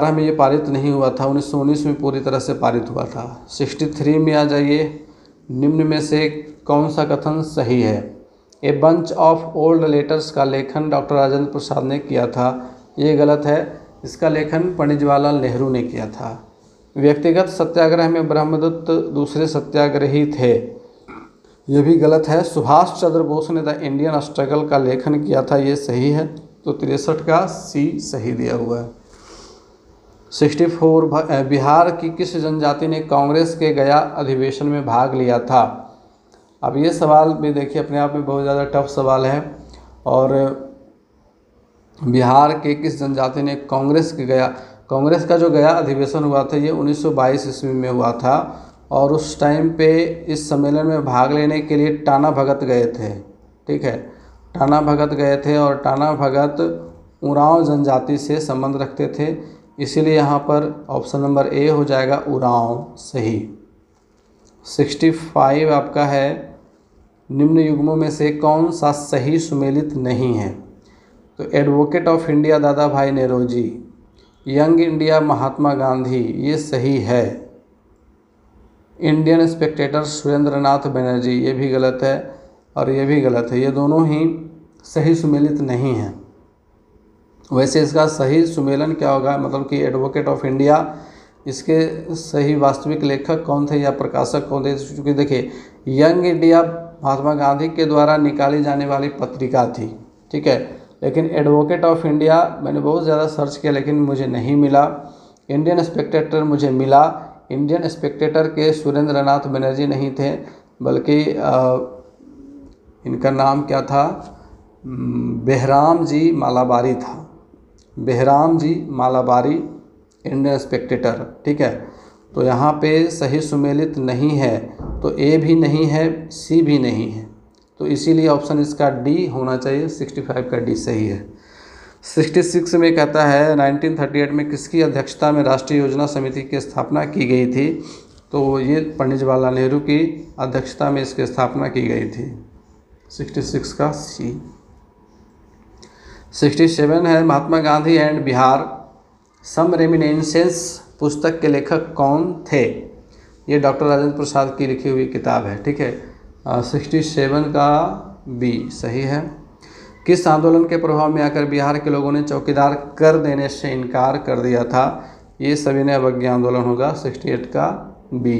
में ये पारित नहीं हुआ था, 1919 में पूरी तरह से पारित हुआ था। 63 में आ जाइए, निम्न में से कौन सा कथन सही है? A bunch of old letters का लेखन डॉक्टर राजेंद्र प्रसाद ने किया था। ये गलत है। इसका लेखन पंडित जवाहरलाल नेहरू ने किया था। व्यक्तिगत सत्याग्रह में ब्रह्मदत्त दूसरे सत्याग्रही थे, ये भी गलत है। सुभाष चंद्र बोस ने द इंडियन स्ट्रगल का लेखन किया था, ये सही है। तो 63 का सी सही दिया हुआ है। 64 बिहार की किस जनजाति ने कांग्रेस के गया अधिवेशन में भाग लिया था? अब ये सवाल भी देखिए अपने आप में बहुत ज़्यादा टफ सवाल है। और बिहार के किस जनजाति ने कांग्रेस का जो गया अधिवेशन हुआ था ये 1922 ईस्वी में हुआ था। और उस टाइम पे इस सम्मेलन में भाग लेने के लिए टाना भगत गए थे, ठीक है, टाना भगत गए थे। और टाना भगत उरांव जनजाति से संबंध रखते थे, इसीलिए यहाँ पर ऑप्शन नंबर ए हो जाएगा उरांव सही। 65 आपका है, निम्न युग्मों में से कौन सा सही सुमेलित नहीं है? तो एडवोकेट ऑफ इंडिया दादा भाई नौरोजी, यंग इंडिया महात्मा गांधी, ये सही है। इंडियन स्पेक्टेटर सुरेंद्रनाथ बनर्जी, ये भी गलत है और ये भी गलत है, ये दोनों ही सही सुमेलित नहीं हैं। वैसे इसका सही सुमेलन क्या होगा, मतलब कि एडवोकेट ऑफ इंडिया, इसके सही वास्तविक लेखक कौन थे या प्रकाशक कौन थे? क्योंकि देखिए यंग इंडिया महात्मा गांधी के द्वारा निकाली जाने वाली पत्रिका थी, ठीक है। लेकिन एडवोकेट ऑफ इंडिया मैंने बहुत ज़्यादा सर्च किया लेकिन मुझे नहीं मिला। इंडियन स्पेक्टेटर मुझे मिला। इंडियन स्पेक्टेटर के सुरेंद्रनाथ बनर्जी नहीं थे, बल्कि इनका नाम क्या था, बेहराम जी मालाबारी था। बेहराम जी मालाबारी इंडियन स्पेक्टेटर, ठीक है। तो यहाँ पे सही सुमेलित नहीं है, तो ए भी नहीं है, सी भी नहीं है, तो इसीलिए ऑप्शन इसका डी होना चाहिए। 65 का डी सही है। 66 में कहता है 1938 में किसकी अध्यक्षता में राष्ट्रीय योजना समिति की स्थापना की गई थी? तो ये पंडित जवाहरलाल नेहरू की अध्यक्षता में इसकी स्थापना की गई थी। 66 का सी। 67 है, महात्मा गांधी एंड बिहार सम रेमिनेंसेस पुस्तक के लेखक कौन थे? ये डॉक्टर राजेंद्र प्रसाद की लिखी हुई किताब है, ठीक है। 67 का बी सही है। किस आंदोलन के प्रभाव में आकर बिहार के लोगों ने चौकीदार कर देने से इनकार कर दिया था? ये सविनय अवज्ञा आंदोलन होगा। 68 का बी।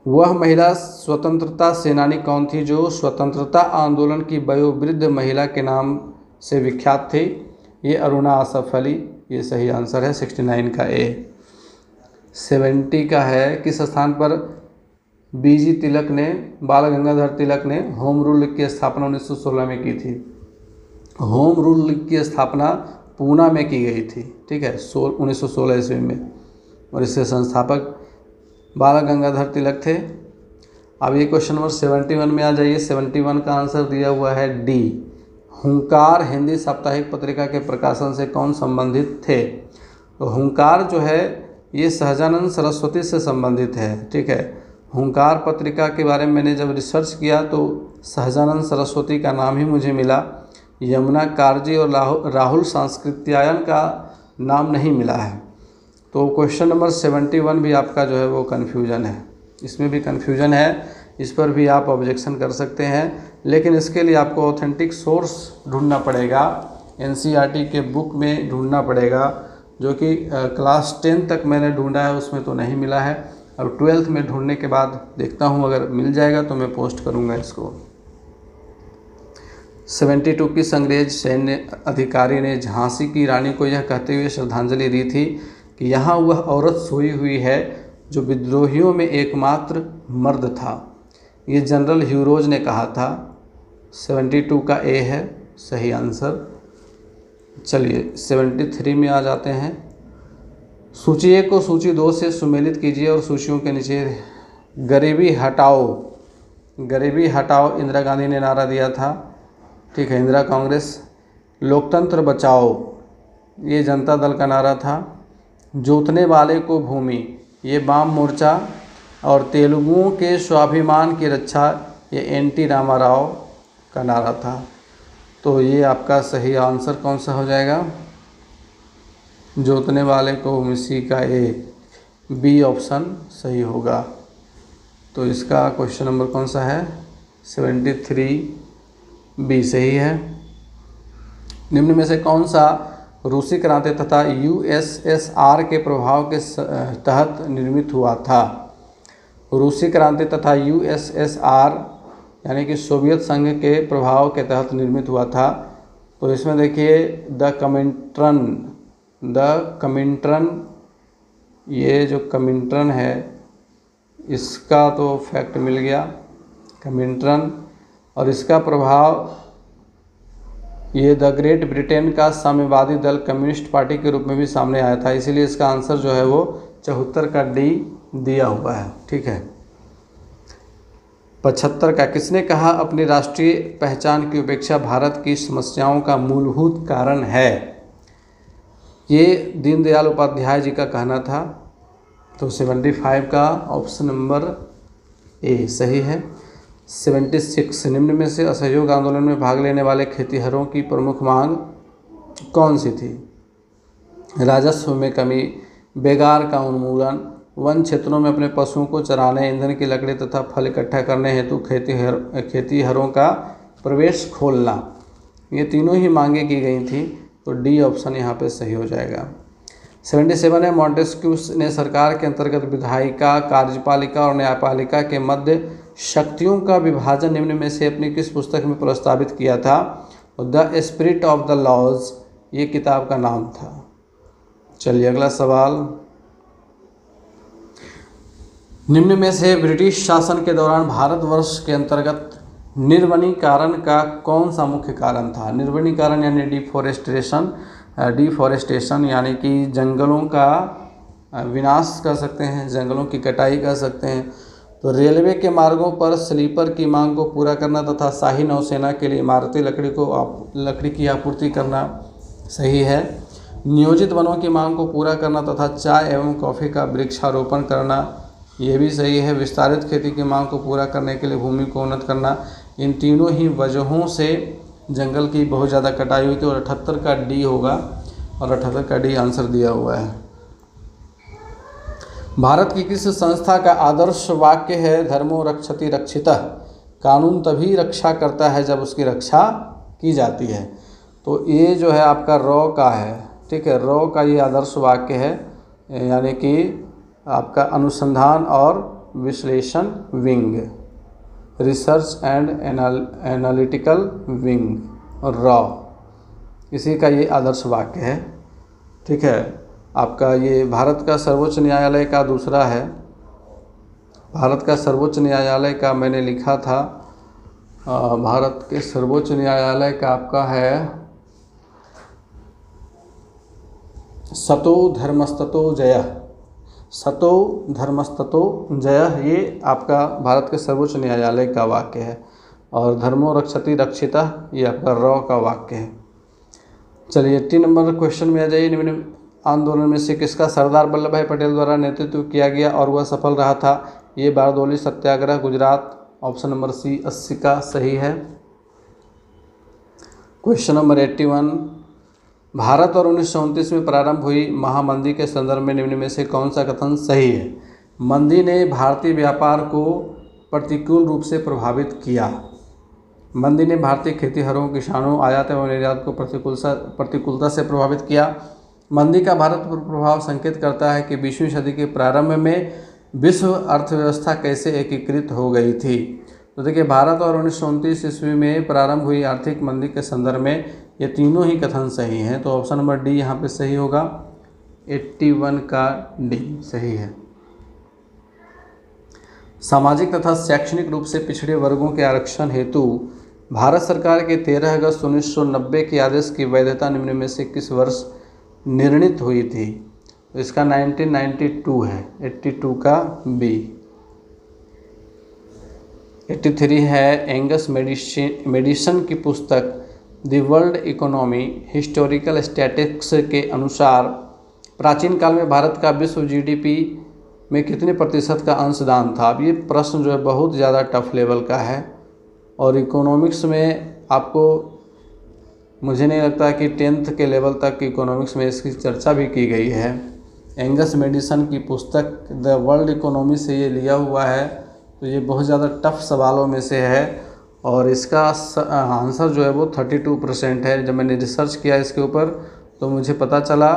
वह महिला स्वतंत्रता सेनानी कौन थी जो स्वतंत्रता आंदोलन की वयोवृद्ध महिला के नाम से विख्यात थी? ये अरुणा आसफ अली, ये सही आंसर है। 69 का ए। 70 का है, किस स्थान पर बीजी तिलक ने, बाल गंगाधर तिलक ने होम रूल लीग की स्थापना 1916 में की थी? होम रूल लीग की स्थापना पूना में की गई थी, ठीक है, 1916 ईस्वी में, और इसके संस्थापक बाल गंगाधर तिलक थे। अब ये क्वेश्चन नंबर 71 में आ जाइए। 71 का आंसर दिया हुआ है डी। हुंकार हिंदी साप्ताहिक पत्रिका के प्रकाशन से कौन संबंधित थे? तो हुंकार जो है ये सहजानंद सरस्वती से संबंधित है, ठीक है। हुंकार पत्रिका के बारे में मैंने जब रिसर्च किया तो सहजानंद सरस्वती का नाम ही मुझे मिला। यमुना कारजी और राहुल सांस्कृत्यायन का नाम नहीं मिला है। तो क्वेश्चन नंबर 71 भी आपका जो है वो कन्फ्यूजन है, इसमें भी कन्फ्यूजन है, इस पर भी आप ऑब्जेक्शन कर सकते हैं। लेकिन इसके लिए आपको ऑथेंटिक सोर्स ढूंढना पड़ेगा, एनसीईआरटी के बुक में ढूंढना पड़ेगा, जो कि क्लास 10 तक मैंने ढूंढा है, उसमें तो नहीं मिला है। अब 12th में ढूंढने के बाद देखता हूँ, अगर मिल जाएगा तो मैं पोस्ट करूँगा इसको। 72 किस अंग्रेज सैन्य अधिकारी ने झांसी की रानी को यह कहते हुए श्रद्धांजलि दी थी कि यहाँ वह औरत सोई हुई है जो विद्रोहियों में एकमात्र मर्द था? ये जनरल ह्यूरोज ने कहा था। 72 का ए है सही आंसर। चलिए 73 में आ जाते हैं। सूची 1 को सूची 2 से सुमेलित कीजिए और सूचियों के नीचे गरीबी हटाओ, गरीबी हटाओ इंदिरा गांधी ने नारा दिया था, ठीक है, इंदिरा कांग्रेस। लोकतंत्र बचाओ ये जनता दल का नारा था। जोतने वाले को भूमि ये वाम मोर्चा, और तेलुगुओं के स्वाभिमान की रक्षा ये एनटी रामाराव का नारा था। तो ये आपका सही आंसर कौन सा हो जाएगा? जोतने वाले को भूमि, सी का ए। बी ऑप्शन सही होगा। तो इसका क्वेश्चन नंबर कौन सा है? 73 बी सही है। निम्न में से कौन सा रूसी क्रांति तथा यूएसएसआर के प्रभाव के तहत निर्मित हुआ था। रूसी क्रांति तथा यूएसएसआर यानी कि सोवियत संघ के प्रभाव के तहत निर्मित हुआ था। तो इसमें देखिए द कमिंट्रन, ये जो कमिंट्रन है इसका तो फैक्ट मिल गया, कमिंट्रन, और इसका प्रभाव ये द ग्रेट ब्रिटेन का साम्यवादी दल कम्युनिस्ट पार्टी के रूप में भी सामने आया था। इसीलिए इसका आंसर जो है वो 74 का डी दिया हुआ है। ठीक है। 75 का किसने कहा अपनी राष्ट्रीय पहचान की उपेक्षा भारत की समस्याओं का मूलभूत कारण है? ये दीनदयाल उपाध्याय जी का कहना था। तो 75 का ऑप्शन नंबर ए सही है। 76 निम्न में से असहयोग आंदोलन में भाग लेने वाले खेतिहरों की प्रमुख मांग कौन सी थी? राजस्व में कमी, बेगार का उन्मूलन, वन क्षेत्रों में अपने पशुओं को चराने, ईंधन की लकड़ी तथा फल इकट्ठा करने हेतु खेतिहरों का प्रवेश खोलना। ये तीनों ही मांगे की गई थी। तो डी ऑप्शन यहाँ पे सही हो जाएगा। 77 है मॉन्टेस्क्यू ने सरकार के अंतर्गत विधायिका, कार्यपालिका और न्यायपालिका के मध्य शक्तियों का विभाजन निम्न में से अपनी किस पुस्तक में प्रस्तावित किया था? The spirit of the laws ये किताब का नाम था। चलिए अगला सवाल, निम्न में से ब्रिटिश शासन के दौरान भारतवर्ष के अंतर्गत निर्वनीकरण का कौन सा मुख्य कारण था? निर्वनीकरण यानी डिफॉरेस्टेशन यानी कि जंगलों का विनाश कर सकते हैं, जंगलों की कटाई कर सकते हैं। तो रेलवे के मार्गों पर स्लीपर की मांग को पूरा करना तथा शाही नौसेना के लिए इमारती लकड़ी की आपूर्ति करना सही है। नियोजित वनों की मांग को पूरा करना तथा चाय एवं कॉफ़ी का वृक्षारोपण करना ये भी सही है। विस्तारित खेती की मांग को पूरा करने के लिए भूमि को उन्नत करना। इन तीनों ही वजहों से जंगल की बहुत ज़्यादा कटाई हुई थी और 78 का डी होगा और 78 का डी आंसर दिया हुआ है। भारत की किस संस्था का आदर्श वाक्य है धर्मो रक्षति रक्षितः? कानून तभी रक्षा करता है जब उसकी रक्षा की जाती है। तो ये जो है आपका रॉ का है। ठीक है, रॉ का ये आदर्श वाक्य है, यानी कि आपका अनुसंधान और विश्लेषण wing, research and analytical wing और रॉ, इसी का ये आदर्श वाक्य है। ठीक है, आपका ये भारत का सर्वोच्च न्यायालय का दूसरा है। भारत का सर्वोच्च न्यायालय का मैंने लिखा था, भारत के सर्वोच्च न्यायालय का आपका है सतो धर्मस्ततो जयः, सतो धर्मस्ततो जयः, ये आपका भारत के सर्वोच्च न्यायालय का वाक्य है। और धर्मो रक्षति रक्षितः ये आपका रॉ का वाक्य है। चलिए 80 नंबर क्वेश्चन में आ जाइए। निम्न आंदोलन में से किसका सरदार वल्लभ भाई पटेल द्वारा नेतृत्व किया गया और वह सफल रहा था? ये Bardoli Satyagraha, Gujarat. Option number C 80 का सही है। क्वेश्चन नंबर 81, भारत और 1929 में प्रारंभ हुई महामंदी के संदर्भ में निम्न में से कौन सा कथन सही है? मंदी ने भारतीय व्यापार को प्रतिकूल रूप से प्रभावित किया। मंदी ने भारतीय खेतीहरों, किसानों, आयात एवं निर्यात को प्रतिकूलता से प्रभावित किया। मंदी का भारत पर प्रभाव संकेत करता है कि 20वीं सदी के प्रारंभ में विश्व अर्थव्यवस्था कैसे एकीकृत हो गई थी। तो देखिए, भारत और 1929 ईस्वी में प्रारंभ हुई आर्थिक मंदी के संदर्भ में ये तीनों ही कथन सही हैं। तो ऑप्शन नंबर डी यहाँ पे सही होगा। 81 का डी सही है। सामाजिक तथा शैक्षणिक रूप से पिछड़े वर्गों के आरक्षण हेतु भारत सरकार के 13 अगस्त 1990 के आदेश की वैधता निम्न में से किस वर्ष निर्णित हुई थी? तो इसका 1992 है। 82 का बी। 83 है एंगस मेडिसन की पुस्तक the world economy historical statistics के अनुसार प्राचीन काल में भारत का विश्व जीडीपी में कितने प्रतिशत का अंशदान था? अब ये प्रश्न जो है बहुत ज़्यादा टफ लेवल का है और इकोनॉमिक्स में आपको मुझे नहीं लगता कि 10th के लेवल तक इकोनॉमिक्स में इसकी चर्चा भी की गई है। एंगस मेडिसन की पुस्तक द वर्ल्ड इकोनॉमी से ये लिया हुआ है। तो ये बहुत ज़्यादा टफ सवालों में से है और इसका आंसर जो है वो 32% है। जब मैंने रिसर्च किया इसके ऊपर तो मुझे पता चला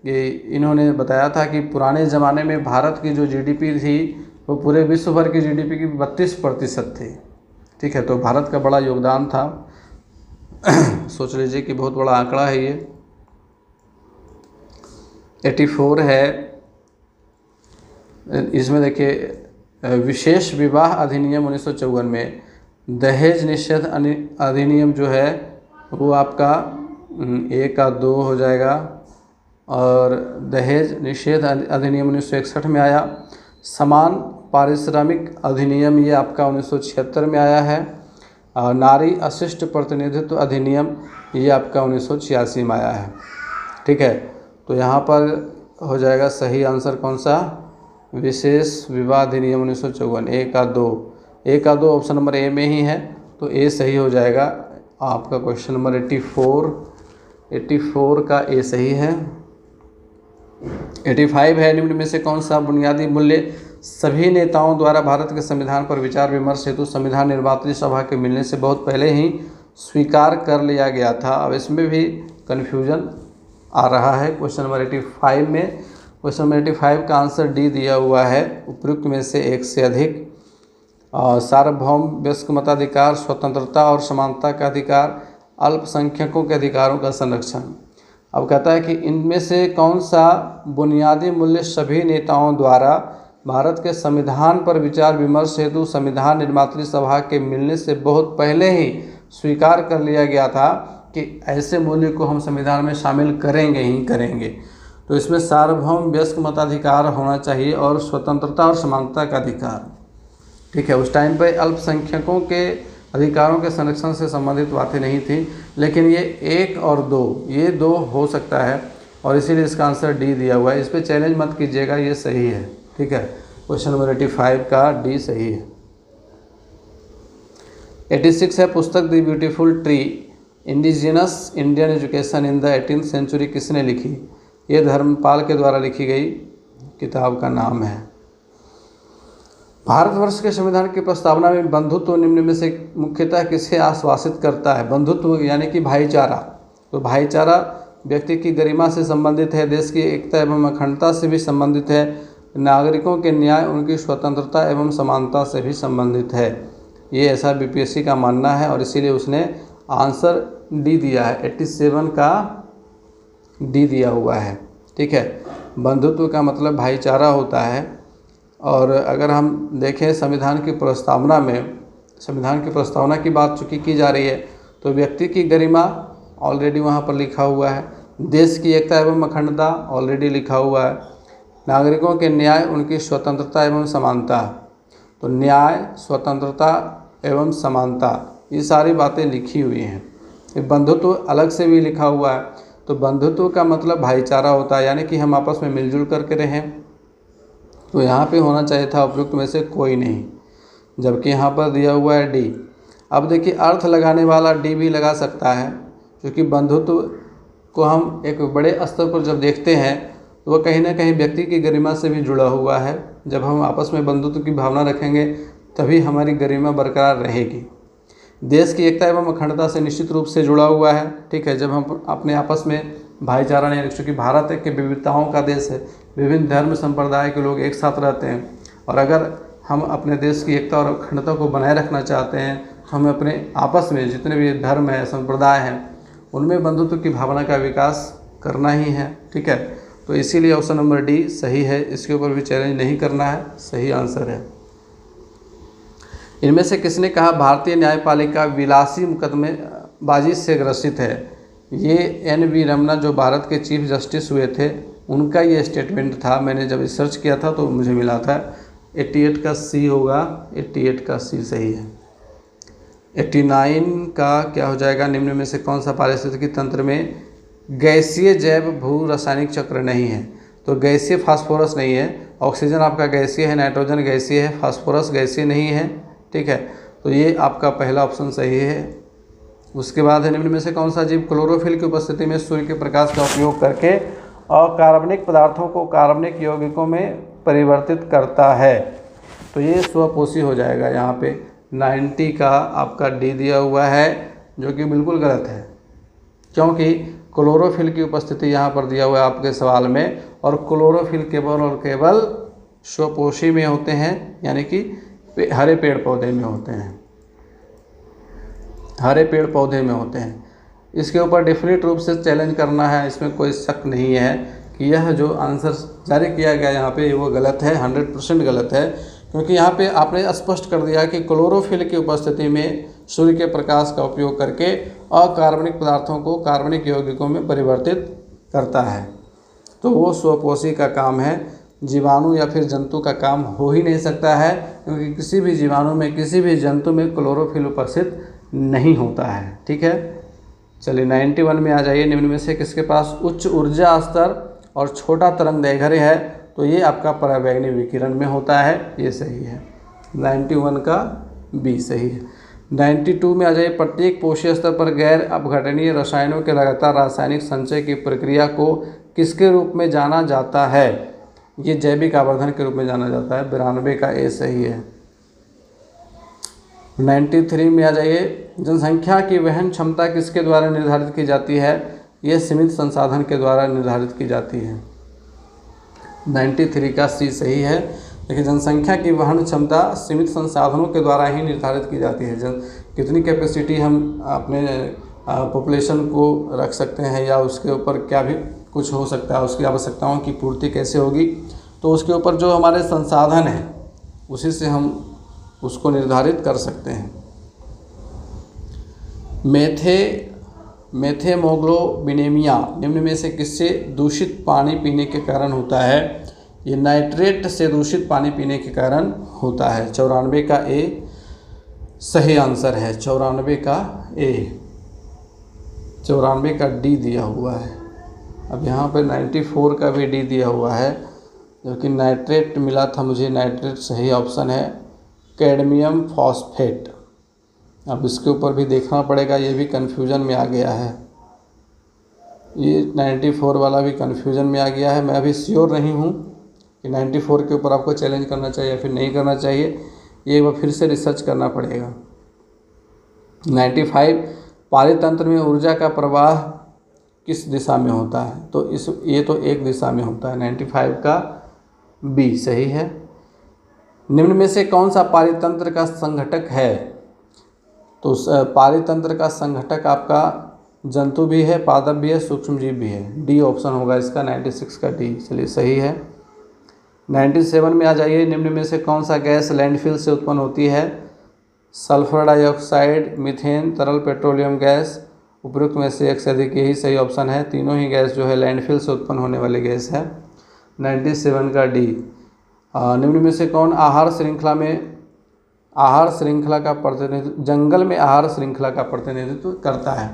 कि इन्होंने बताया था कि पुराने ज़माने में भारत की जो जीडीपी थी वो पूरे विश्व भर की जीडीपी की 32% थी। ठीक है, तो भारत का बड़ा योगदान था। सोच लीजिए कि बहुत बड़ा आंकड़ा है ये। 84 है, इसमें देखिए विशेष विवाह अधिनियम 1954 में दहेज निषेध अधिनियम जो है वो आपका 1 का 2 हो जाएगा, और दहेज निषेध अधिनियम 1961 में आया। समान पारिश्रमिक अधिनियम ये आपका 1976 में आया है। और नारी अशिष्ट प्रतिनिधित्व अधिनियम ये आपका 1986 में आया है। ठीक है, तो यहाँ पर हो जाएगा सही आंसर कौन सा, विशेष विवाह अधिनियम 1954, 1 का 2। 1 का 2 ऑप्शन नंबर ए में ही है, तो ए सही हो जाएगा। आपका क्वेश्चन नंबर 84 का ए सही है। 85 है, निम्न में से कौन सा बुनियादी मूल्य सभी नेताओं द्वारा भारत के संविधान पर विचार विमर्श हेतु संविधान निर्मात्री सभा के मिलने से बहुत पहले ही स्वीकार कर लिया गया था। अब इसमें भी कन्फ्यूजन आ रहा है क्वेश्चन नंबर 85 में। क्वेश्चन नंबर 85 का आंसर डी दिया हुआ है, उपयुक्त में से एक से अधिक। सार्वभौम वयस्क मताधिकार, स्वतंत्रता और समानता का अधिकार, अल्पसंख्यकों के अधिकारों का संरक्षण। अब कहता है कि इनमें से कौन सा बुनियादी मूल्य सभी नेताओं द्वारा भारत के संविधान पर विचार विमर्श हेतु संविधान निर्मात्री सभा के मिलने से बहुत पहले ही स्वीकार कर लिया गया था कि ऐसे मूल्य को हम संविधान में शामिल करेंगे ही करेंगे। तो इसमें सार्वभौम वयस्क मताधिकार होना चाहिए और स्वतंत्रता और समानता का अधिकार। ठीक है, उस टाइम पे अल्पसंख्यकों के अधिकारों के संरक्षण से संबंधित बातें नहीं थी, लेकिन ये 1 और 2 ये 2 हो सकता है, और इसीलिए इसका आंसर डी दिया हुआ है। इस पर चैलेंज मत कीजिएगा, ये सही है। ठीक है, क्वेश्चन नंबर 85 का डी सही है। 86 है, पुस्तक the beautiful tree indigenous Indian education in the 18th century किसने लिखी। ये धर्मपाल के द्वारा लिखी गई किताब का नाम है। भारतवर्ष के संविधान की प्रस्तावना में बंधुत्व निम्न में से मुख्यतः किसे आश्वासित करता है। बंधुत्व यानी कि भाईचारा। तो भाईचारा व्यक्ति की गरिमा से संबंधित है, देश की एकता एवं अखंडता से भी संबंधित है, नागरिकों के न्याय, उनकी स्वतंत्रता एवं समानता से भी संबंधित है। ये ऐसा बीपीएससी का मानना है, और इसीलिए उसने आंसर डी दिया है। 87 का डी दिया हुआ है। ठीक है, बंधुत्व का मतलब भाईचारा होता है। और अगर हम देखें संविधान की प्रस्तावना में, संविधान की प्रस्तावना की बात चूँकि की जा रही है, तो व्यक्ति की गरिमा ऑलरेडी वहाँ पर लिखा हुआ है, देश की एकता एवं अखंडता ऑलरेडी लिखा हुआ है, नागरिकों के न्याय, उनकी स्वतंत्रता एवं समानता। तो न्याय, स्वतंत्रता एवं समानता ये सारी बातें लिखी हुई हैं। ये बंधुत्व अलग से भी लिखा हुआ है। तो बंधुत्व का मतलब भाईचारा होता है, यानी कि हम आपस में मिलजुल करके रहें। तो यहाँ पे होना चाहिए था उपयुक्त में से कोई नहीं, जबकि यहाँ पर दिया हुआ है डी। अब देखिए अर्थ लगाने वाला डी भी लगा सकता है, क्योंकि बंधुत्व को हम एक बड़े स्तर पर जब देखते हैं तो वह कहीं ना कहीं व्यक्ति की गरिमा से भी जुड़ा हुआ है। जब हम आपस में बंधुत्व की भावना रखेंगे तभी हमारी गरिमा बरकरार रहेगी। देश की एकता एवं अखंडता से निश्चित रूप से जुड़ा हुआ है। ठीक है, जब हम अपने आपस में भाईचारा नहीं, क्योंकि भारत एक विविधताओं का देश है, विभिन्न धर्म संप्रदाय के लोग एक साथ रहते हैं, और अगर हम अपने देश की एकता और अखंडता को बनाए रखना चाहते हैं तो हमें अपने आपस में जितने भी धर्म हैं, संप्रदाय हैं, उनमें बंधुत्व की भावना का विकास करना ही है। ठीक है, तो इसीलिए ऑप्शन नंबर डी सही है, इसके ऊपर भी चैलेंज नहीं करना है, सही आंसर है। इनमें से किसने कहा भारतीय न्यायपालिका विलासी मुकदमेबाजी से ग्रसित है। ये एन.वी. रमन्ना जो भारत के चीफ जस्टिस हुए थे, उनका ये स्टेटमेंट था। मैंने जब रिसर्च किया था तो मुझे मिला था 88 का सी होगा, 88 का सी सही है। 89 का क्या हो जाएगा, निम्न में से कौन सा पारिस्थितिकी तंत्र में गैसीय जैव भू रासायनिक चक्र नहीं है। तो गैसीय फास्फोरस नहीं है, ऑक्सीजन आपका गैसीय है, नाइट्रोजन गैसीय है, फास्फोरस गैसीय नहीं है। ठीक है, तो ये आपका पहला ऑप्शन सही है। उसके बाद है निम्न में से कौन सा जीव क्लोरोफिल की उपस्थिति में सूर्य के प्रकाश का उपयोग करके अकार्बनिक पदार्थों को कार्बनिक यौगिकों में परिवर्तित करता है। तो ये स्वपोषी हो जाएगा। यहाँ पे 90 का आपका डी दिया हुआ है, जो कि बिल्कुल गलत है, क्योंकि क्लोरोफिल की उपस्थिति यहाँ पर दिया हुआ है आपके सवाल में, और क्लोरोफिल केवल और केवल स्वपोषी में होते हैं, यानी कि हरे पेड़ पौधे में होते हैं, हरे पेड़ पौधे में होते हैं। इसके ऊपर डेफिनेट रूप से चैलेंज करना है, इसमें कोई शक नहीं है कि यह जो आंसर जारी किया गया यहाँ पे वो गलत है, 100% गलत है, क्योंकि यहाँ पे आपने स्पष्ट कर दिया कि क्लोरोफिल की उपस्थिति में सूर्य के प्रकाश का उपयोग करके अकार्बनिक पदार्थों को कार्बनिक यौगिकों में परिवर्तित करता है। तो वो स्वपोषी का काम है, जीवाणु या फिर जंतु का काम हो ही नहीं सकता है, क्योंकि किसी भी जीवाणु में, किसी भी जंतु में क्लोरोफिल उपस्थित नहीं होता है। ठीक है, चलिए 91 में आ जाइए। निम्न में से किसके पास उच्च ऊर्जा स्तर और छोटा तरंग दैर्घ्य है? तो ये आपका पराबैंगनी विकिरण में होता है, ये सही है। 91 का बी सही है। 92 में आ जाइए। प्रत्येक पोषी स्तर पर गैर अपघटनीय रसायनों के लगातार रासायनिक संचय की प्रक्रिया को किसके रूप में जाना जाता है? ये जैविक आवर्धन के रूप में जाना जाता है। 92 का ए सही है। 93 में आ जाइए। जनसंख्या की वहन क्षमता किसके द्वारा निर्धारित की जाती है? यह सीमित संसाधन के द्वारा निर्धारित की जाती है। 93 का सी सही है। देखिए, जनसंख्या की वहन क्षमता सीमित संसाधनों के द्वारा ही निर्धारित की जाती है। कितनी कैपेसिटी हम अपने पॉपुलेशन को रख सकते हैं, या उसके ऊपर क्या भी कुछ हो सकता है, उसकी आवश्यकताओं की पूर्ति कैसे होगी, तो उसके ऊपर जो हमारे संसाधन हैं उसी से हम उसको निर्धारित कर सकते हैं। मेथेमोग्लोबिनेमिया निम्न में से किससे दूषित पानी पीने के कारण होता है? ये नाइट्रेट से दूषित पानी पीने के कारण होता है। 94 का ए सही आंसर है। 94 का ए, 94 का डी दिया हुआ है। अब यहाँ पर 94 का भी डी दिया हुआ है, जो कि नाइट्रेट मिला था मुझे। नाइट्रेट सही ऑप्शन है। कैडमियम फॉस्फेट, अब इसके ऊपर भी देखना पड़ेगा, ये भी कन्फ्यूजन में आ गया है। ये 94 वाला भी कन्फ्यूजन में आ गया है। मैं अभी श्योर नहीं हूँ कि 94 के ऊपर आपको चैलेंज करना चाहिए या फिर नहीं करना चाहिए, ये एक बार फिर से रिसर्च करना पड़ेगा। 95 पारितंत्र में ऊर्जा का प्रवाह किस दिशा में होता है? तो ये तो एक दिशा में होता है। 95 का बी सही है। निम्न में से कौन सा पारितंत्र का संघटक है? तो पारितंत्र का संघटक आपका जंतु भी है, पादप भी है, सूक्ष्मजीव भी है। डी ऑप्शन होगा इसका, 96 का डी। चलिए सही है। 97 में आ जाइए। निम्न में से कौन सा गैस लैंडफिल से उत्पन्न होती है? सल्फर डाइऑक्साइड, मीथेन, तरल पेट्रोलियम गैस। उपरोक्त में से एक से अधिक, यही सही ऑप्शन है। तीनों ही गैस जो है लैंडफिल से उत्पन्न होने वाली गैस है। 97 का डी। निम्न में से कौन आहार श्रृंखला का प्रतिनिधित्व, जंगल में आहार श्रृंखला का प्रतिनिधित्व करता है?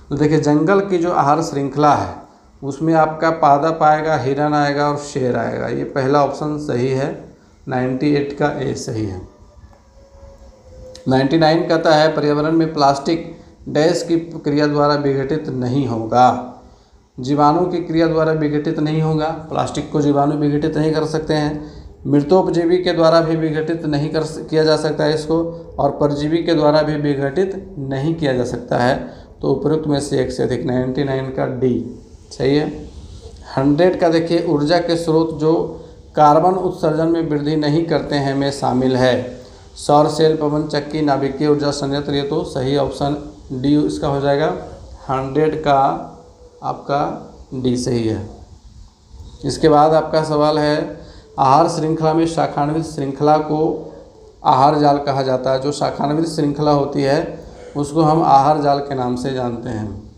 तो देखिए, जंगल की जो आहार श्रृंखला है उसमें आपका पादप आएगा, हिरन आएगा और शेर आएगा। ये पहला ऑप्शन सही है। 98 का ए सही है। 99 कहता है पर्यावरण में प्लास्टिक डैश की क्रिया द्वारा विघटित नहीं होगा। जीवाणु की क्रिया द्वारा विघटित नहीं होगा। प्लास्टिक को जीवाणु विघटित नहीं कर सकते हैं। मृतोपजीवी के द्वारा भी विघटित नहीं किया जा सकता है इसको, और परजीवी के द्वारा भी विघटित नहीं किया जा सकता है। तो उपरोक्त में से एक से अधिक, 99 का डी सही है। 100 का देखिए, ऊर्जा के स्रोत जो कार्बन उत्सर्जन में वृद्धि नहीं करते हैं में शामिल है। सौर सेल, पवन चक्की, नाभिकीय ऊर्जा संयंत्र। ये तो सही ऑप्शन डी इसका हो जाएगा। 100 का आपका डी सही है। इसके बाद आपका सवाल है, आहार श्रृंखला में शाखान्वित श्रृंखला को आहार जाल कहा जाता है। जो शाखान्वित श्रृंखला होती है उसको हम आहार जाल के नाम से जानते हैं।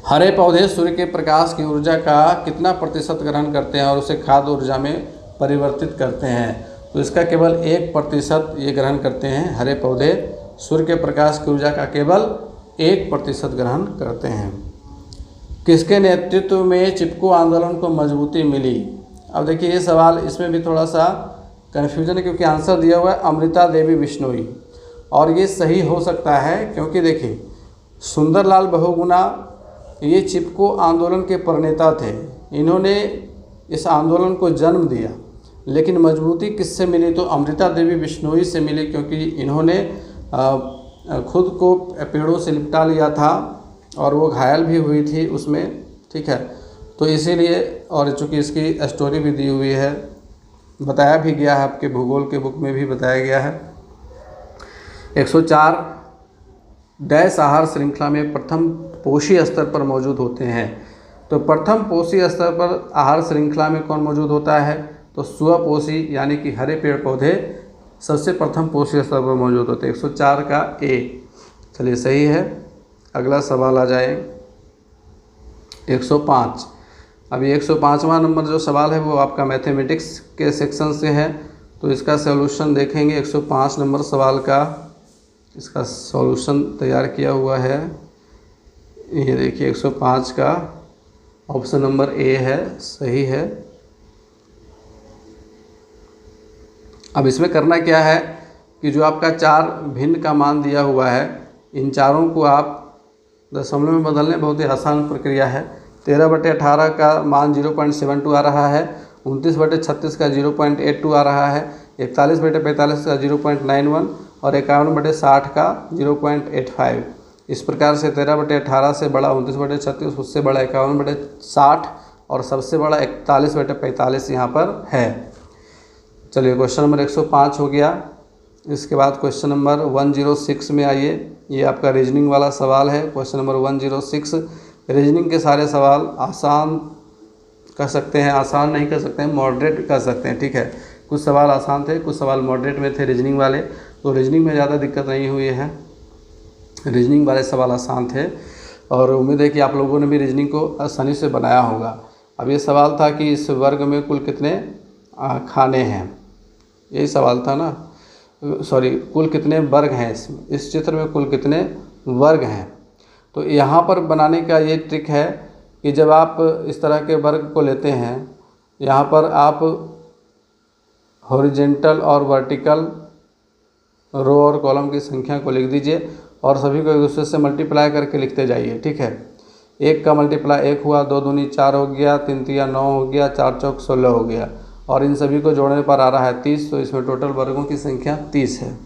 हरे पौधे सूर्य के प्रकाश की ऊर्जा का कितना प्रतिशत ग्रहण करते हैं और उसे खाद्य ऊर्जा में परिवर्तित करते हैं? तो इसका केवल 1% ये ग्रहण करते हैं। हरे पौधे सूर्य के प्रकाश की ऊर्जा का केवल 1% ग्रहण करते हैं। किसके नेतृत्व में चिपको आंदोलन को मजबूती मिली? अब देखिए, ये सवाल, इसमें भी थोड़ा सा कन्फ्यूजन है, क्योंकि आंसर दिया हुआ है अमृता देवी बिश्नोई, और ये सही हो सकता है क्योंकि देखिए, सुंदरलाल बहुगुणा ये चिपको आंदोलन के प्रणेता थे। इन्होंने इस आंदोलन को जन्म दिया, लेकिन मजबूती किससे मिली? तो अमृता देवी बिश्नोई से मिली, क्योंकि इन्होंने खुद को पेड़ों से लिपटा लिया था और वो घायल भी हुई थी उसमें, ठीक है। तो इसीलिए, और चूँकि इसकी स्टोरी भी दी हुई है, बताया भी गया है, आपके भूगोल के बुक में भी बताया गया है। 104 डैश आहार श्रृंखला में प्रथम पोषी स्तर पर मौजूद होते हैं। तो प्रथम पोषी स्तर पर आहार श्रृंखला में कौन मौजूद होता है? तो स्वपोषी यानी कि हरे पेड़ पौधे सबसे प्रथम पोषी स्तर पर मौजूद होते हैं। 104 का ए। चलिए सही है। अगला सवाल आ जाए 105। अभी 105वां नंबर जो सवाल है वो आपका मैथमेटिक्स के सेक्शन से है, तो इसका सॉल्यूशन देखेंगे। 105 नंबर सवाल का इसका सॉल्यूशन तैयार किया हुआ है, ये देखिए 105 का ऑप्शन नंबर ए है, सही है। अब इसमें करना क्या है कि जो आपका 4 भिन्न का मान दिया हुआ है, इन चारों को आप दशमलव में बदलने बहुत ही आसान प्रक्रिया है। 13/18 का मान 0.72 आ रहा है, 29/36 का 0.82 आ रहा है, 41/45 का 0.91 और 51/60 का 0.85। इस प्रकार से 13/18 से बड़ा 29/36, उससे बड़ा 51/60 और सबसे बड़ा 41/45 यहाँ पर है। चलिए क्वेश्चन नंबर 105 हो गया। इसके बाद क्वेश्चन नंबर 106 में आइए। ये आपका रीजनिंग वाला सवाल है। Question number 106। रीजनिंग के सारे सवाल आसान कह सकते हैं, आसान नहीं कह सकते हैं, मॉडरेट कह सकते हैं, ठीक है। कुछ सवाल आसान थे, कुछ सवाल मॉडरेट में थे रीजनिंग वाले, तो रीजनिंग में ज़्यादा दिक्कत नहीं हुई है, रीजनिंग वाले सवाल आसान थे और उम्मीद है कि आप लोगों ने भी रीजनिंग को आसानी से बनाया होगा। अब ये सवाल था कि इस वर्ग में कुल कितने खाने हैं, यही सवाल था ना, सॉरी, कुल कितने वर्ग हैं इस चित्र में कुल कितने वर्ग हैं। तो यहाँ पर बनाने का ये ट्रिक है कि जब आप इस तरह के वर्ग को लेते हैं, यहाँ पर आप हॉरिजेंटल और वर्टिकल रो और कॉलम की संख्या को लिख दीजिए और सभी को एक दूसरे से मल्टीप्लाई करके लिखते जाइए, ठीक है। 1 का मल्टीप्लाई 1 हुआ, 2 दूनी 4 हो गया, 3 तिया 9 हो गया, 4 चौक 16 हो गया और इन सभी को जोड़ने पर आ रहा है 30, तो इसमें टोटल वर्गों की संख्या 30 है।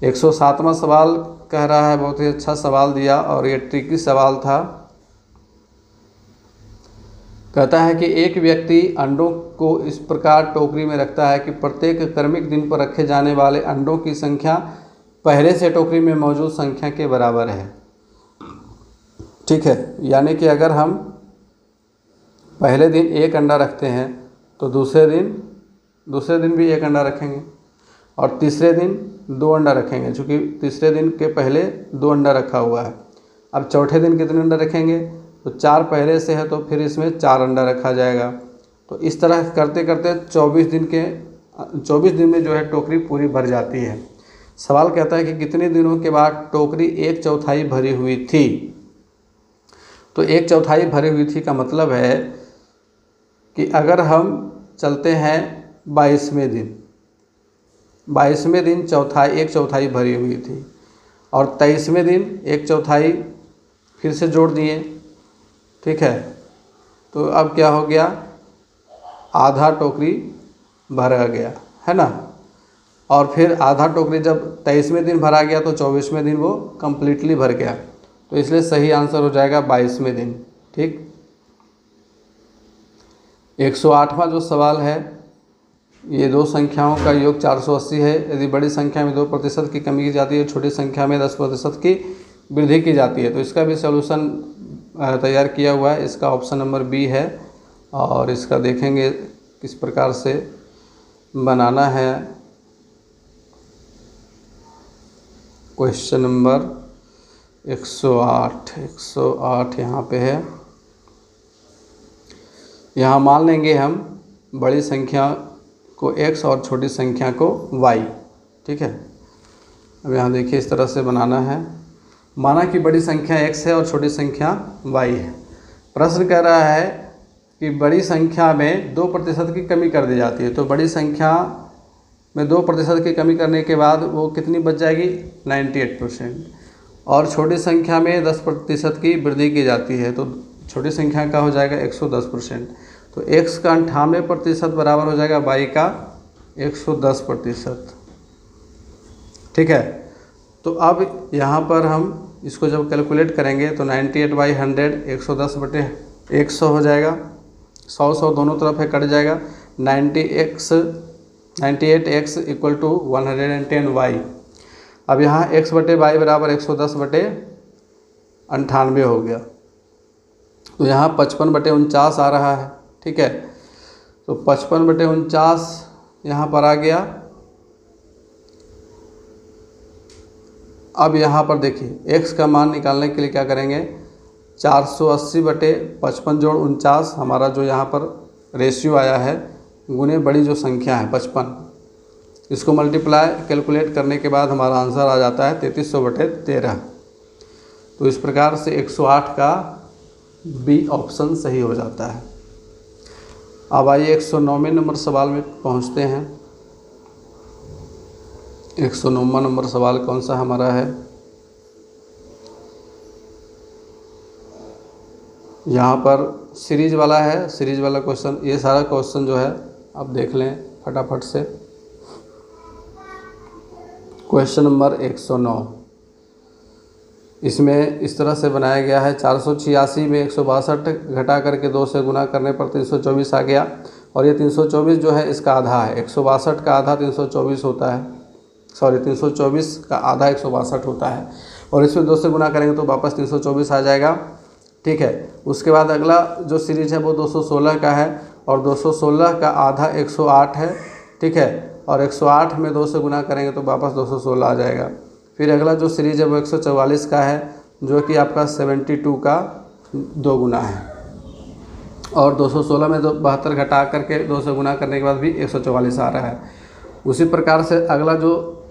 107वां सवाल कह रहा है, बहुत ही अच्छा सवाल दिया और ये ट्रिकी सवाल था। कहता है कि एक व्यक्ति अंडों को इस प्रकार टोकरी में रखता है कि प्रत्येक क्रमिक दिन पर रखे जाने वाले अंडों की संख्या पहले से टोकरी में मौजूद संख्या के बराबर है, ठीक है। यानी कि अगर हम पहले दिन 1 अंडा रखते हैं तो दूसरे दिन भी 1 अंडा रखेंगे और तीसरे दिन 2 अंडा रखेंगे, चूँकि तीसरे दिन के पहले 2 अंडा रखा हुआ है। अब चौथे दिन कितने अंडा रखेंगे? तो 4 पहले से है तो फिर इसमें 4 अंडा रखा जाएगा। तो इस तरह करते करते 24 दिन में जो है टोकरी पूरी भर जाती है। सवाल कहता है कि कितने दिनों के बाद टोकरी 1/4 भरी हुई थी। तो 1/4 भरी हुई थी का मतलब है कि अगर हम चलते हैं 22वें दिन 1/4 भरी हुई थी और 23वें दिन 1/4 फिर से जोड़ दिए, ठीक है। तो अब क्या हो गया? आधा टोकरी भरा गया, है ना। और फिर आधा टोकरी जब 23वें दिन भरा गया तो 24वें दिन वो कम्प्लीटली भर गया, तो इसलिए सही आंसर हो जाएगा 22वें दिन, ठीक। 108वां जो सवाल है, ये दो संख्याओं का योग 480 है। यदि बड़ी संख्या में 2% की कमी की जाती है, छोटी संख्या में 10% की वृद्धि की जाती है। तो इसका भी सॉल्यूशन तैयार किया हुआ है, इसका ऑप्शन नंबर बी है और इसका देखेंगे किस प्रकार से बनाना है। क्वेश्चन नंबर 108 यहाँ पे है। यहाँ मान लेंगे हम बड़ी संख्या को x और छोटी संख्या को y, ठीक है। अब यहाँ देखिए इस तरह से बनाना है। माना कि बड़ी संख्या x है और छोटी संख्या y है। प्रश्न कह रहा है कि बड़ी संख्या में 2% की कमी कर दी जाती है। तो बड़ी संख्या में 2% की कमी करने के बाद वो कितनी बच जाएगी? 98%। और छोटी संख्या में 10% की वृद्धि की जाती है, तो छोटी संख्या का हो जाएगा 110%। तो x का 98% बराबर हो जाएगा y का 110%, ठीक है। तो अब यहाँ पर हम इसको जब कैलकुलेट करेंगे तो 98/100 110/100 हो जाएगा। 100 दोनों तरफ है, कट जाएगा। 98x equal to 110y। अब यहाँ x/y बराबर 110/98 हो गया। तो यहाँ 55/49 आ रहा है, ठीक है। तो 55/49 यहाँ पर आ गया। अब यहाँ पर देखिए x का मान निकालने के लिए क्या करेंगे, 480/55 जोड़ 49 हमारा जो यहाँ पर रेशियो आया है, गुने बड़ी जो संख्या है 55, इसको मल्टीप्लाई कैलकुलेट करने के बाद हमारा आंसर आ जाता है 3300/13। तो इस प्रकार से 108 का बी ऑप्शन सही हो जाता है। अब आइए 109वें नंबर सवाल में पहुँचते हैं। 109वां नंबर सवाल कौन सा हमारा है, यहाँ पर सीरीज वाला है, सीरीज वाला क्वेश्चन। ये सारा क्वेश्चन जो है आप देख लें फटाफट से। क्वेश्चन नंबर 109, इसमें इस तरह से बनाया गया है। 486 में 162 घटा करके 2 से गुना करने पर 324 आ गया। और ये 324 जो है इसका आधा है। 162 का आधा 324 होता है, 324 का आधा 162 होता है। और इसमें 2 से गुना करेंगे तो वापस 324 आ जाएगा, ठीक है। उसके बाद अगला जो सीरीज है वो 216 का है, और 216 का आधा 108 है, ठीक है। और 108 में 2 से गुना करेंगे तो वापस 216 आ जाएगा। फिर अगला जो सीरीज है वो 144 का है, जो कि आपका 72 का 2 गुना है। और 216 में 72 घटा करके 2 से गुना करने के बाद भी 144 आ रहा है। उसी प्रकार से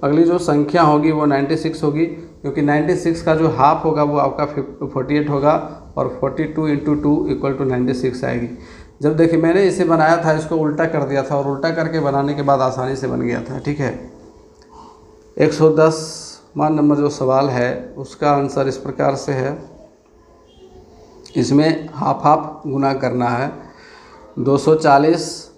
अगली जो संख्या होगी वो 96 होगी, क्योंकि 96 का जो हाफ होगा वो आपका 48 होगा, और 42 × 2 = 96 आएगी। जब देखिए मैंने इसे बनाया था, इसको उल्टा कर दिया था, और उल्टा करके बनाने के बाद आसानी से बन गया था, ठीक है। 110वां नंबर जो सवाल है उसका आंसर इस प्रकार से है। इसमें हाफ गुना करना है। 240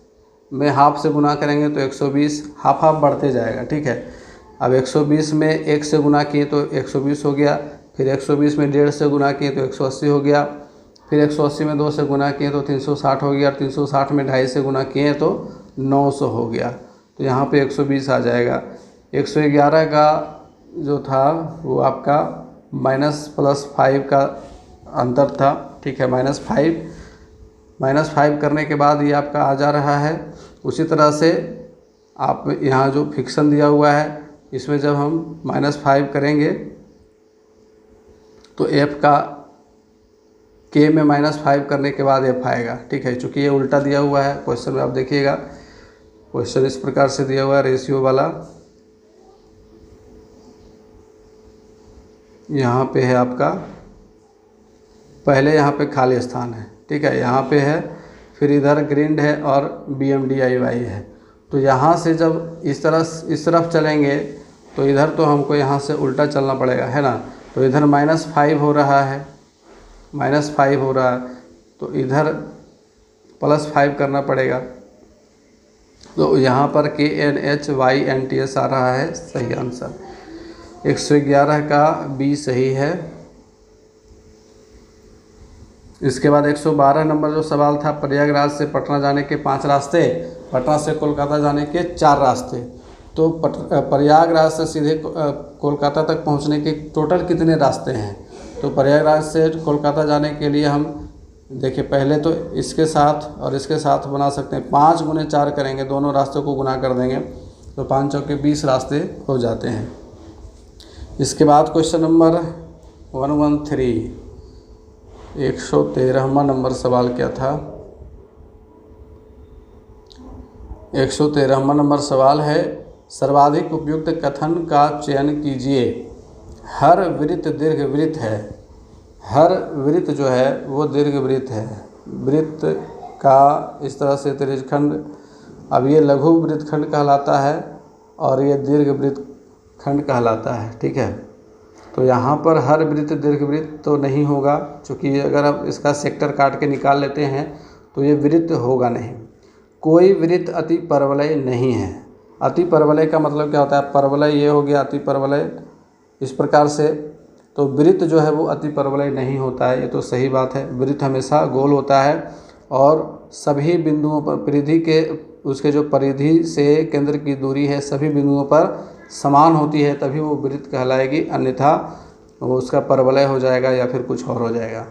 में हाफ से गुना करेंगे तो 120, हाफ बढ़ते जाएगा, ठीक है। अब 120 में 1 से गुना किए तो 120 हो गया। फिर 120 में 1.5 से गुना किए तो 180 हो गया। फिर 180 में 2 से गुना किए तो 360 हो गया। 360 में 2.5 से गुना किए तो 900 हो गया। तो यहाँ पे 120 आ जाएगा। 111 का जो था वो आपका -+5 का अंतर था, ठीक है। -5 करने के बाद ये आपका आ जा रहा है। उसी तरह से आप यहाँ जो फिक्सन दिया हुआ है इसमें जब हम -5 करेंगे तो f का k में -5 करने के बाद f आएगा, ठीक है। चूँकि ये उल्टा दिया हुआ है क्वेश्चन में, आप देखिएगा क्वेश्चन इस प्रकार से दिया हुआ है रेशियो वाला। यहाँ पे है आपका, पहले यहाँ पे खाली स्थान है, ठीक है, यहाँ पे है। फिर इधर ग्रिड है और BMDIY है। तो यहाँ से जब इस तरफ चलेंगे तो इधर तो हमको यहाँ से उल्टा चलना पड़ेगा, है ना। तो इधर -5 हो रहा है, -5 हो रहा है, तो इधर +5 करना पड़ेगा। तो यहाँ पर KNHYNTS आ रहा है सही आंसर। 111 का B सही है। इसके बाद 112 नंबर जो सवाल था, प्रयागराज से पटना जाने के 5 रास्ते, पटना से कोलकाता जाने के 4 रास्ते। तो प्रयागराज से सीधे कोलकाता तक पहुंचने के टोटल कितने रास्ते हैं। तो प्रयागराज से कोलकाता जाने के लिए हम देखिए पहले तो इसके साथ और इसके साथ बना सकते हैं। 5 × 4 करेंगे, दोनों रास्तों को गुना कर देंगे तो 5 चौके 20 रास्ते हो जाते हैं। इसके बाद क्वेश्चन नंबर 113, 113वां नंबर सवाल क्या था। 113वां नंबर सवाल है, सर्वाधिक उपयुक्त कथन का चयन कीजिए। हर वृत्त दीर्घवृत्त है। हर वृत्त जो है वो दीर्घवृत्त है। वृत्त का इस तरह से त्रिज्यखंड, अब ये लघु वृत्तखंड कहलाता है और ये दीर्घ वृत्तखंड कहलाता है, ठीक है। तो यहाँ पर हर वृत्त दीर्घवृत्त तो नहीं होगा, क्योंकि अगर आप इसका सेक्टर काट के निकाल लेते हैं तो ये वृत्त होगा नहीं। कोई वृत्त अति परवलय नहीं है। अति परवलय का मतलब क्या होता है, परवलय ये हो गया, अति परवलय इस प्रकार से तो वृत्त जो है वो अति परवलय नहीं होता है, ये तो सही बात है। वृत्त हमेशा गोल होता है और सभी बिंदुओं पर परिधि के उसके जो परिधि से केंद्र की दूरी है सभी बिंदुओं पर समान होती है, तभी वो वृत्त कहलाएगी, अन्यथा वो उसका परवलय हो जाएगा या फिर कुछ और हो जाएगा।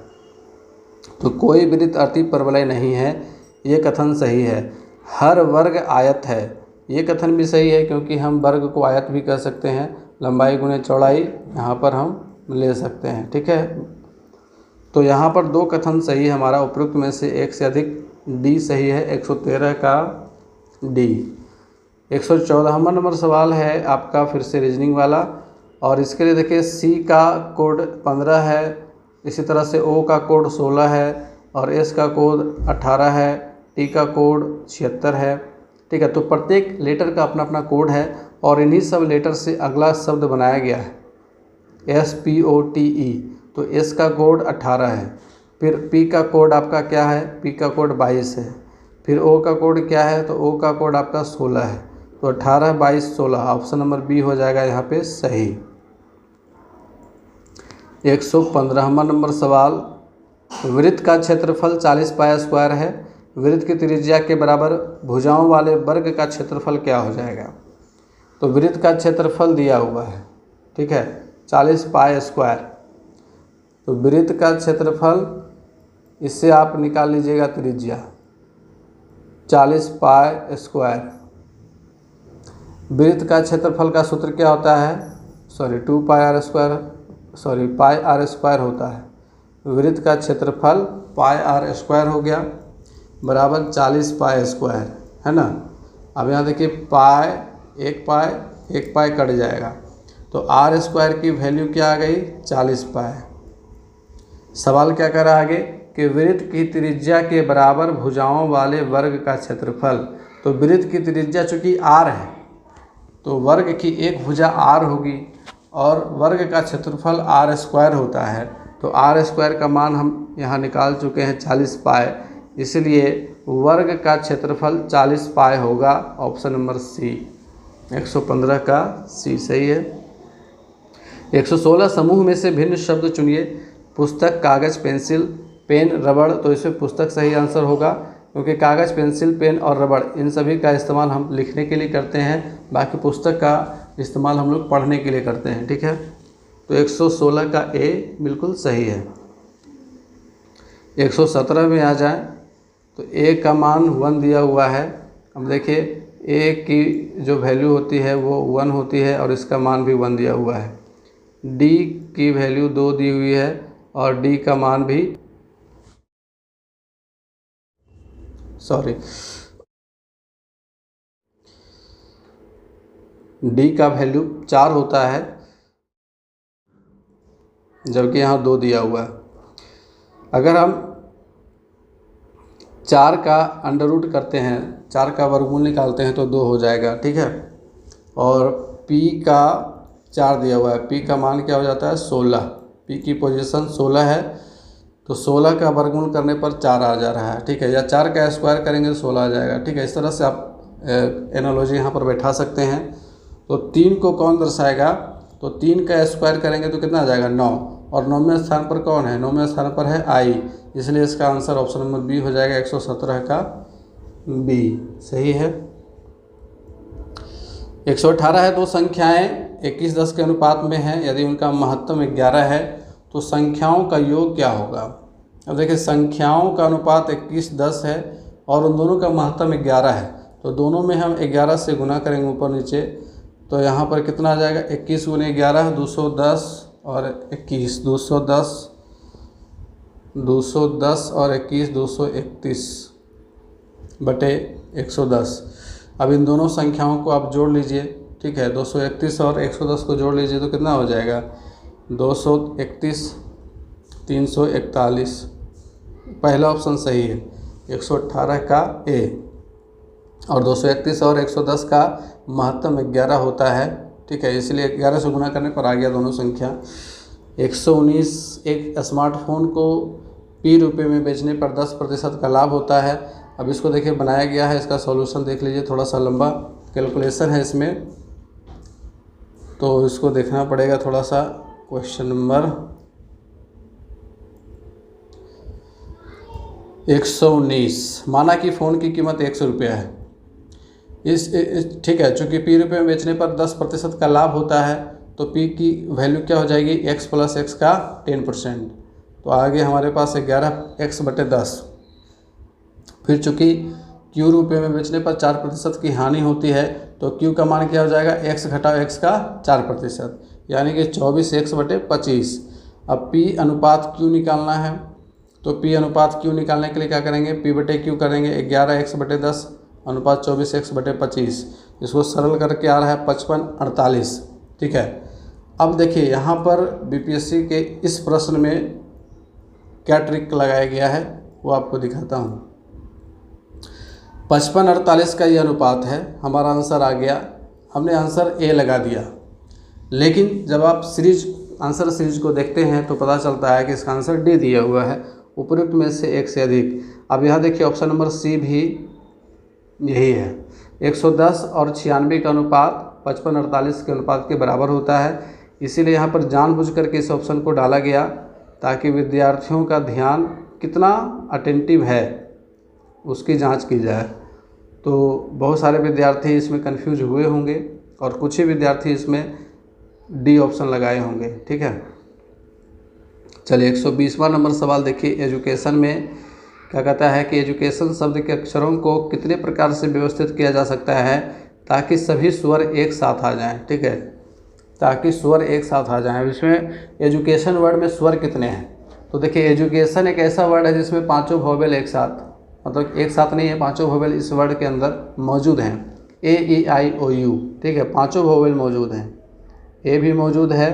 तो कोई वृत्त अति परवलय नहीं है, ये कथन सही है। हर वर्ग आयत है, ये कथन भी सही है, क्योंकि हम वर्ग को आयत भी कह सकते हैं, लंबाई गुणे चौड़ाई यहाँ पर हम ले सकते हैं, ठीक है। तो यहाँ पर 2 कथन सही है हमारा, उपरोक्त में से एक से अधिक डी सही है, 113 का डी। 114वां नंबर सवाल है आपका फिर से रीजनिंग वाला, और इसके लिए देखिए सी का कोड 15 है, इसी तरह से ओ का कोड 16 है, और एस का कोड 18 है, टी का कोड 76 है, ठीक है। तो प्रत्येक लेटर का अपना अपना कोड है और इन्हीं सब लेटर से अगला शब्द बनाया गया है, SPOTE। तो एस का कोड 18 है, फिर पी का कोड आपका क्या है, पी का कोड 22 है, फिर ओ का कोड क्या है, तो ओ का कोड आपका 16 है। तो 18, 22, 16 ऑप्शन नंबर बी हो जाएगा यहाँ पे सही। 115वां नंबर सवाल, वृत्त का क्षेत्रफल 40 पाई स्क्वायर है, वृत्त की त्रिज्या के बराबर भुजाओं वाले वर्ग का क्षेत्रफल क्या हो जाएगा। तो वृत्त का क्षेत्रफल दिया हुआ है, ठीक है, 40 पाई स्क्वायर। तो वृत्त का क्षेत्रफल, इससे आप निकाल लीजिएगा त्रिज्या 40 पाई स्क्वायर। वृत्त का क्षेत्रफल का सूत्र क्या होता है, 2 pi R square, pi R square होता है। वृत्त का क्षेत्रफल पाई आर स्क्वायर हो गया बराबर 40 पाई स्क्वायर, है ना। अब यहाँ देखिए पाई, एक पाई कट जाएगा, तो आर स्क्वायर की वैल्यू क्या आ गई, 40 पाई। सवाल क्या कर रहा है आगे कि वृत्त की त्रिज्या के बराबर भुजाओं वाले वर्ग का क्षेत्रफल। तो वृत्त की त्रिज्या चूँकि आर है, तो वर्ग की एक भुजा आर होगी और वर्ग का क्षेत्रफल आर स्क्वायर होता है। तो आर स्क्वायर का मान हम यहाँ निकाल चुके हैं 40 पाई, इसलिए वर्ग का क्षेत्रफल 40 पाई होगा, ऑप्शन नंबर सी। 115 का सी सही है। 116 समूह में से भिन्न शब्द चुनिए, पुस्तक, कागज़, पेंसिल, पेन, रबड़। तो इसमें पुस्तक सही आंसर होगा, क्योंकि कागज़, पेंसिल, पेन और रबड़ इन सभी का इस्तेमाल हम लिखने के लिए करते हैं, बाकी पुस्तक का इस्तेमाल हम लोग पढ़ने के लिए करते हैं, ठीक है। तो 116 का ए बिल्कुल सही है। 117 में आ जाए तो ए का मान 1 दिया हुआ है। अब देखिए ए की जो वैल्यू होती है वो 1 होती है और इसका मान भी 1 दिया हुआ है। डी की वैल्यू 2 दी हुई है और डी का मान भी डी का वैल्यू 4 होता है, जबकि यहाँ 2 दिया हुआ है। अगर हम 4 का अंडर रूट करते हैं, 4 का वर्गमूल निकालते हैं तो 2 हो जाएगा, ठीक है। और p का 4 दिया हुआ है, p का मान क्या हो जाता है 16, p की पोजीशन 16 है, तो 16 का वर्गमूल करने पर 4 आ जा रहा है, ठीक है। या 4 का स्क्वायर करेंगे तो 16 आ जाएगा, ठीक है। इस तरह से आप एनालॉजी यहाँ पर बैठा सकते हैं। तो 3 को कौन दर्शाएगा, तो 3 का स्क्वायर करेंगे तो कितना आ जाएगा 9, और 9वें स्थान पर कौन है, 9वें स्थान पर है i, इसलिए इसका आंसर ऑप्शन नंबर बी हो जाएगा। 117 का बी सही है। 118 है, दो संख्याएं 21 10 के अनुपात में हैं, यदि उनका महत्तम 11 है तो संख्याओं का योग क्या होगा। अब देखिए संख्याओं का अनुपात 21 10 है और उन दोनों का महत्तम 11 है, तो दोनों में हम 11 से गुना करेंगे ऊपर नीचे, तो यहाँ पर कितना आ जाएगा 21 गुने 11 210 और 21 210 और 21 231 बटे 110। अब इन दोनों संख्याओं को आप जोड़ लीजिए, ठीक है। 231 और 110 को जोड़ लीजिए तो कितना हो जाएगा 231 341। पहला ऑप्शन सही है 118 का ए, और 231 और 110 का महत्तम 11 होता है, ठीक है, इसलिए 11 से गुना करने पर आ गया दोनों संख्या। 119 एक स्मार्टफोन को P रुपये में बेचने पर 10% का लाभ होता है। अब इसको देखिए बनाया गया है, इसका सॉल्यूशन देख लीजिए, थोड़ा सा लंबा कैलकुलेशन है इसमें, तो इसको देखना पड़ेगा थोड़ा सा क्वेश्चन नंबर 119। माना कि फ़ोन की कीमत 100 रुपया है। ठीक है, चूँकि P रुपये में बेचने पर 10% का लाभ होता है, तो P की वैल्यू क्या हो जाएगी, x + x का 10%। तो आगे हमारे पास 11x/10। फिर चूँकि Q रुपये में बेचने पर 4% की हानि होती है, तो Q का मान क्या हो जाएगा, x - x का 4%, यानी कि 24x/25। अब P अनुपात Q निकालना है, तो P अनुपात Q निकालने के लिए क्या करेंगे, P/Q करेंगे। 11x/10 अनुपात 24x/25। इसको सरल करके आ रहा है 55/48। ठीक है, अब देखिए यहाँ पर BPSC के इस प्रश्न में क्या ट्रिक लगाया गया है वो आपको दिखाता हूँ। 55/48 का ये अनुपात है, हमारा आंसर आ गया। हमने आंसर A लगा दिया, लेकिन जब आप आंसर सीरीज को देखते हैं तो पता चलता है कि इसका आंसर D दिया हुआ है, उपरोक्त में से एक से अधिक। अब यहाँ देखिए ऑप्शन नंबर C भी यही है। 110 और 96 का अनुपात 55/48 के अनुपात के बराबर होता है, इसीलिए यहाँ पर जानबूझ करके इस ऑप्शन को डाला गया ताकि विद्यार्थियों का ध्यान कितना अटेंटिव है उसकी जांच की जाए। तो बहुत सारे विद्यार्थी इसमें कंफ्यूज हुए होंगे और कुछ ही विद्यार्थी इसमें D ऑप्शन लगाए होंगे। ठीक है, चलिए 120वां नंबर सवाल देखिए। एजुकेशन में क्या कहता है कि एजुकेशन शब्द के अक्षरों को कितने प्रकार से व्यवस्थित किया जा सकता है ताकि सभी स्वर एक साथ आ जाएं। ठीक है, ताकि स्वर एक साथ आ जाएं। इसमें एजुकेशन वर्ड में स्वर कितने हैं, तो देखिए एजुकेशन एक ऐसा वर्ड है जिसमें पांचों वोवेल एक साथ, मतलब एक साथ नहीं है, पांचों वोवेल इस वर्ड के अंदर मौजूद हैं। A-E-I-O-U। ठीक है, पांचों वोवेल मौजूद हैं। ए भी मौजूद है,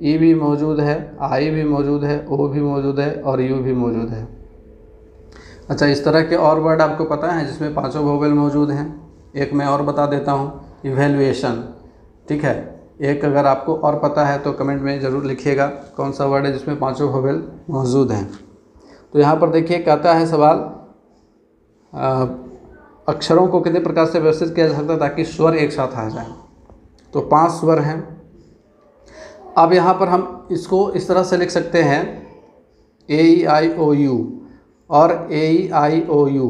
ई भी मौजूद है, आई भी मौजूद है, ओ भी मौजूद है और यू भी मौजूद है। अच्छा, इस तरह के और वर्ड आपको पता है जिसमें पांचों वोवेल मौजूद हैं? एक मैं और बता देता हूँ, इवैल्यूएशन। ठीक है, एक अगर आपको और पता है तो कमेंट में ज़रूर लिखिएगा कौन सा वर्ड है जिसमें पांचों वोवेल मौजूद हैं। तो यहाँ पर देखिए कहता है सवाल, अक्षरों को कितने प्रकार से व्यवस्थित किया जा सकता है ताकि स्वर एक साथ आ जाए। तो 5 स्वर हैं। अब यहाँ पर हम इसको इस तरह से लिख सकते हैं, A-E-I-O-U और A-E-I-O-U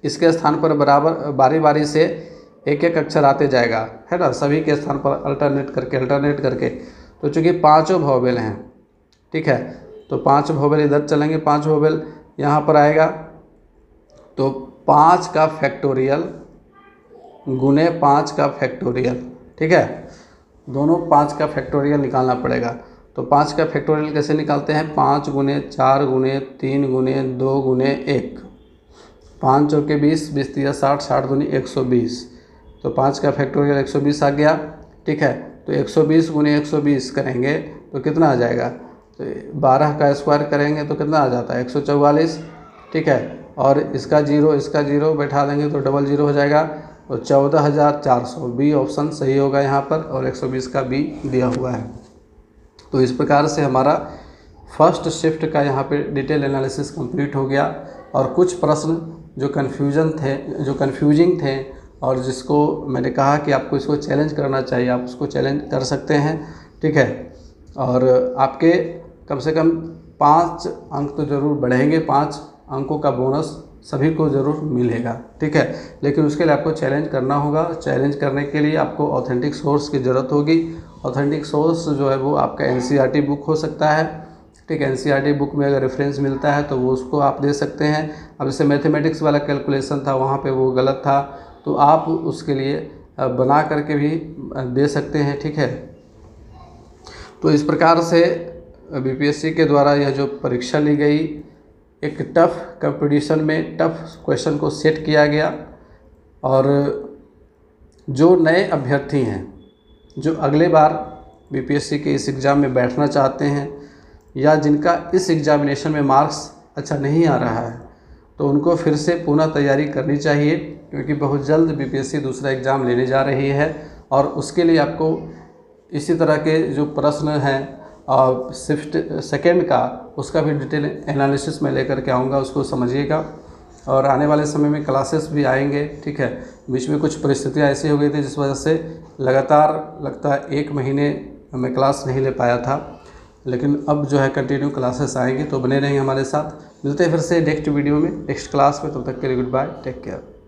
इसके स्थान पर बराबर बारी बारी से एक एक अक्षर आते जाएगा, है ना, सभी के स्थान पर अल्टरनेट करके। तो चूँकि पांचों वोवेल हैं, ठीक है, तो 5 वोवेल इधर चलेंगे, 5 वोवेल यहाँ पर आएगा, तो 5 का फैक्टोरियल गुने 5 का फैक्टोरियल। ठीक है, दोनों 5 का फैक्टोरियल निकालना पड़ेगा। तो 5 का फैक्टोरियल कैसे निकालते हैं, 5 गुने 4 गुने 3 गुने 2 गुने 1, 5 चौके 20, 20 तिया 60, 60 दूनी 120। तो 5 का फैक्टोरियल 120 आ गया। ठीक है, तो 120 गुने 120 करेंगे तो कितना आ जाएगा, तो 12 का स्क्वायर करेंगे तो कितना आ जाता है, 144। ठीक है, और इसका जीरो बैठा देंगे तो डबल जीरो हो जाएगा, तो 14,400। बी ऑप्शन सही होगा यहाँ पर, और 120 का बी दिया हुआ है। तो इस प्रकार से हमारा फर्स्ट शिफ्ट का यहाँ पे डिटेल एनालिसिस कंप्लीट हो गया। और कुछ प्रश्न जो कन्फ्यूजिंग थे और जिसको मैंने कहा कि आपको इसको चैलेंज करना चाहिए, आप उसको चैलेंज कर सकते हैं। ठीक है, और आपके कम से कम 5 अंक तो ज़रूर बढ़ेंगे, 5 अंकों का बोनस सभी को ज़रूर मिलेगा। ठीक है, लेकिन उसके लिए आपको चैलेंज करना होगा। चैलेंज करने के लिए आपको ऑथेंटिक सोर्स की ज़रूरत होगी। ऑथेंटिक सोर्स जो है वो आपका NCERT बुक हो सकता है। ठीक है, NCERT बुक में अगर रेफरेंस मिलता है तो वो उसको आप दे सकते हैं। अब जैसे मैथमेटिक्स वाला कैलकुलेशन था, वहाँ पे वो गलत था, तो आप उसके लिए बना करके भी दे सकते हैं। ठीक है, तो इस प्रकार से BPSC के द्वारा यह जो परीक्षा ली गई, एक टफ़ कंपटीशन में टफ़ क्वेश्चन को सेट किया गया। और जो नए अभ्यर्थी हैं, जो अगले बार BPSC के इस एग्ज़ाम में बैठना चाहते हैं या जिनका इस एग्ज़ामिनेशन में मार्क्स अच्छा नहीं आ रहा है, तो उनको फिर से पुनः तैयारी करनी चाहिए, क्योंकि बहुत जल्द BPSC दूसरा एग्ज़ाम लेने जा रही है। और उसके लिए आपको इसी तरह के जो प्रश्न हैं और शिफ्ट सेकेंड का, उसका भी डिटेल एनालिसिस में लेकर के आऊँगा, उसको समझिएगा। और आने वाले समय में क्लासेस भी आएंगे। ठीक है, बीच में कुछ परिस्थितियाँ ऐसी हो गई थी जिस वजह से लगातार लगता है 1 महीने मैं क्लास नहीं ले पाया था, लेकिन अब जो है कंटिन्यू क्लासेस आएंगी, तो बने रहेंगे हमारे साथ। मिलते हैं फिर से नेक्स्ट वीडियो में, नेक्स्ट क्लास में। तब तक के लिए गुड बाय, टेक केयर।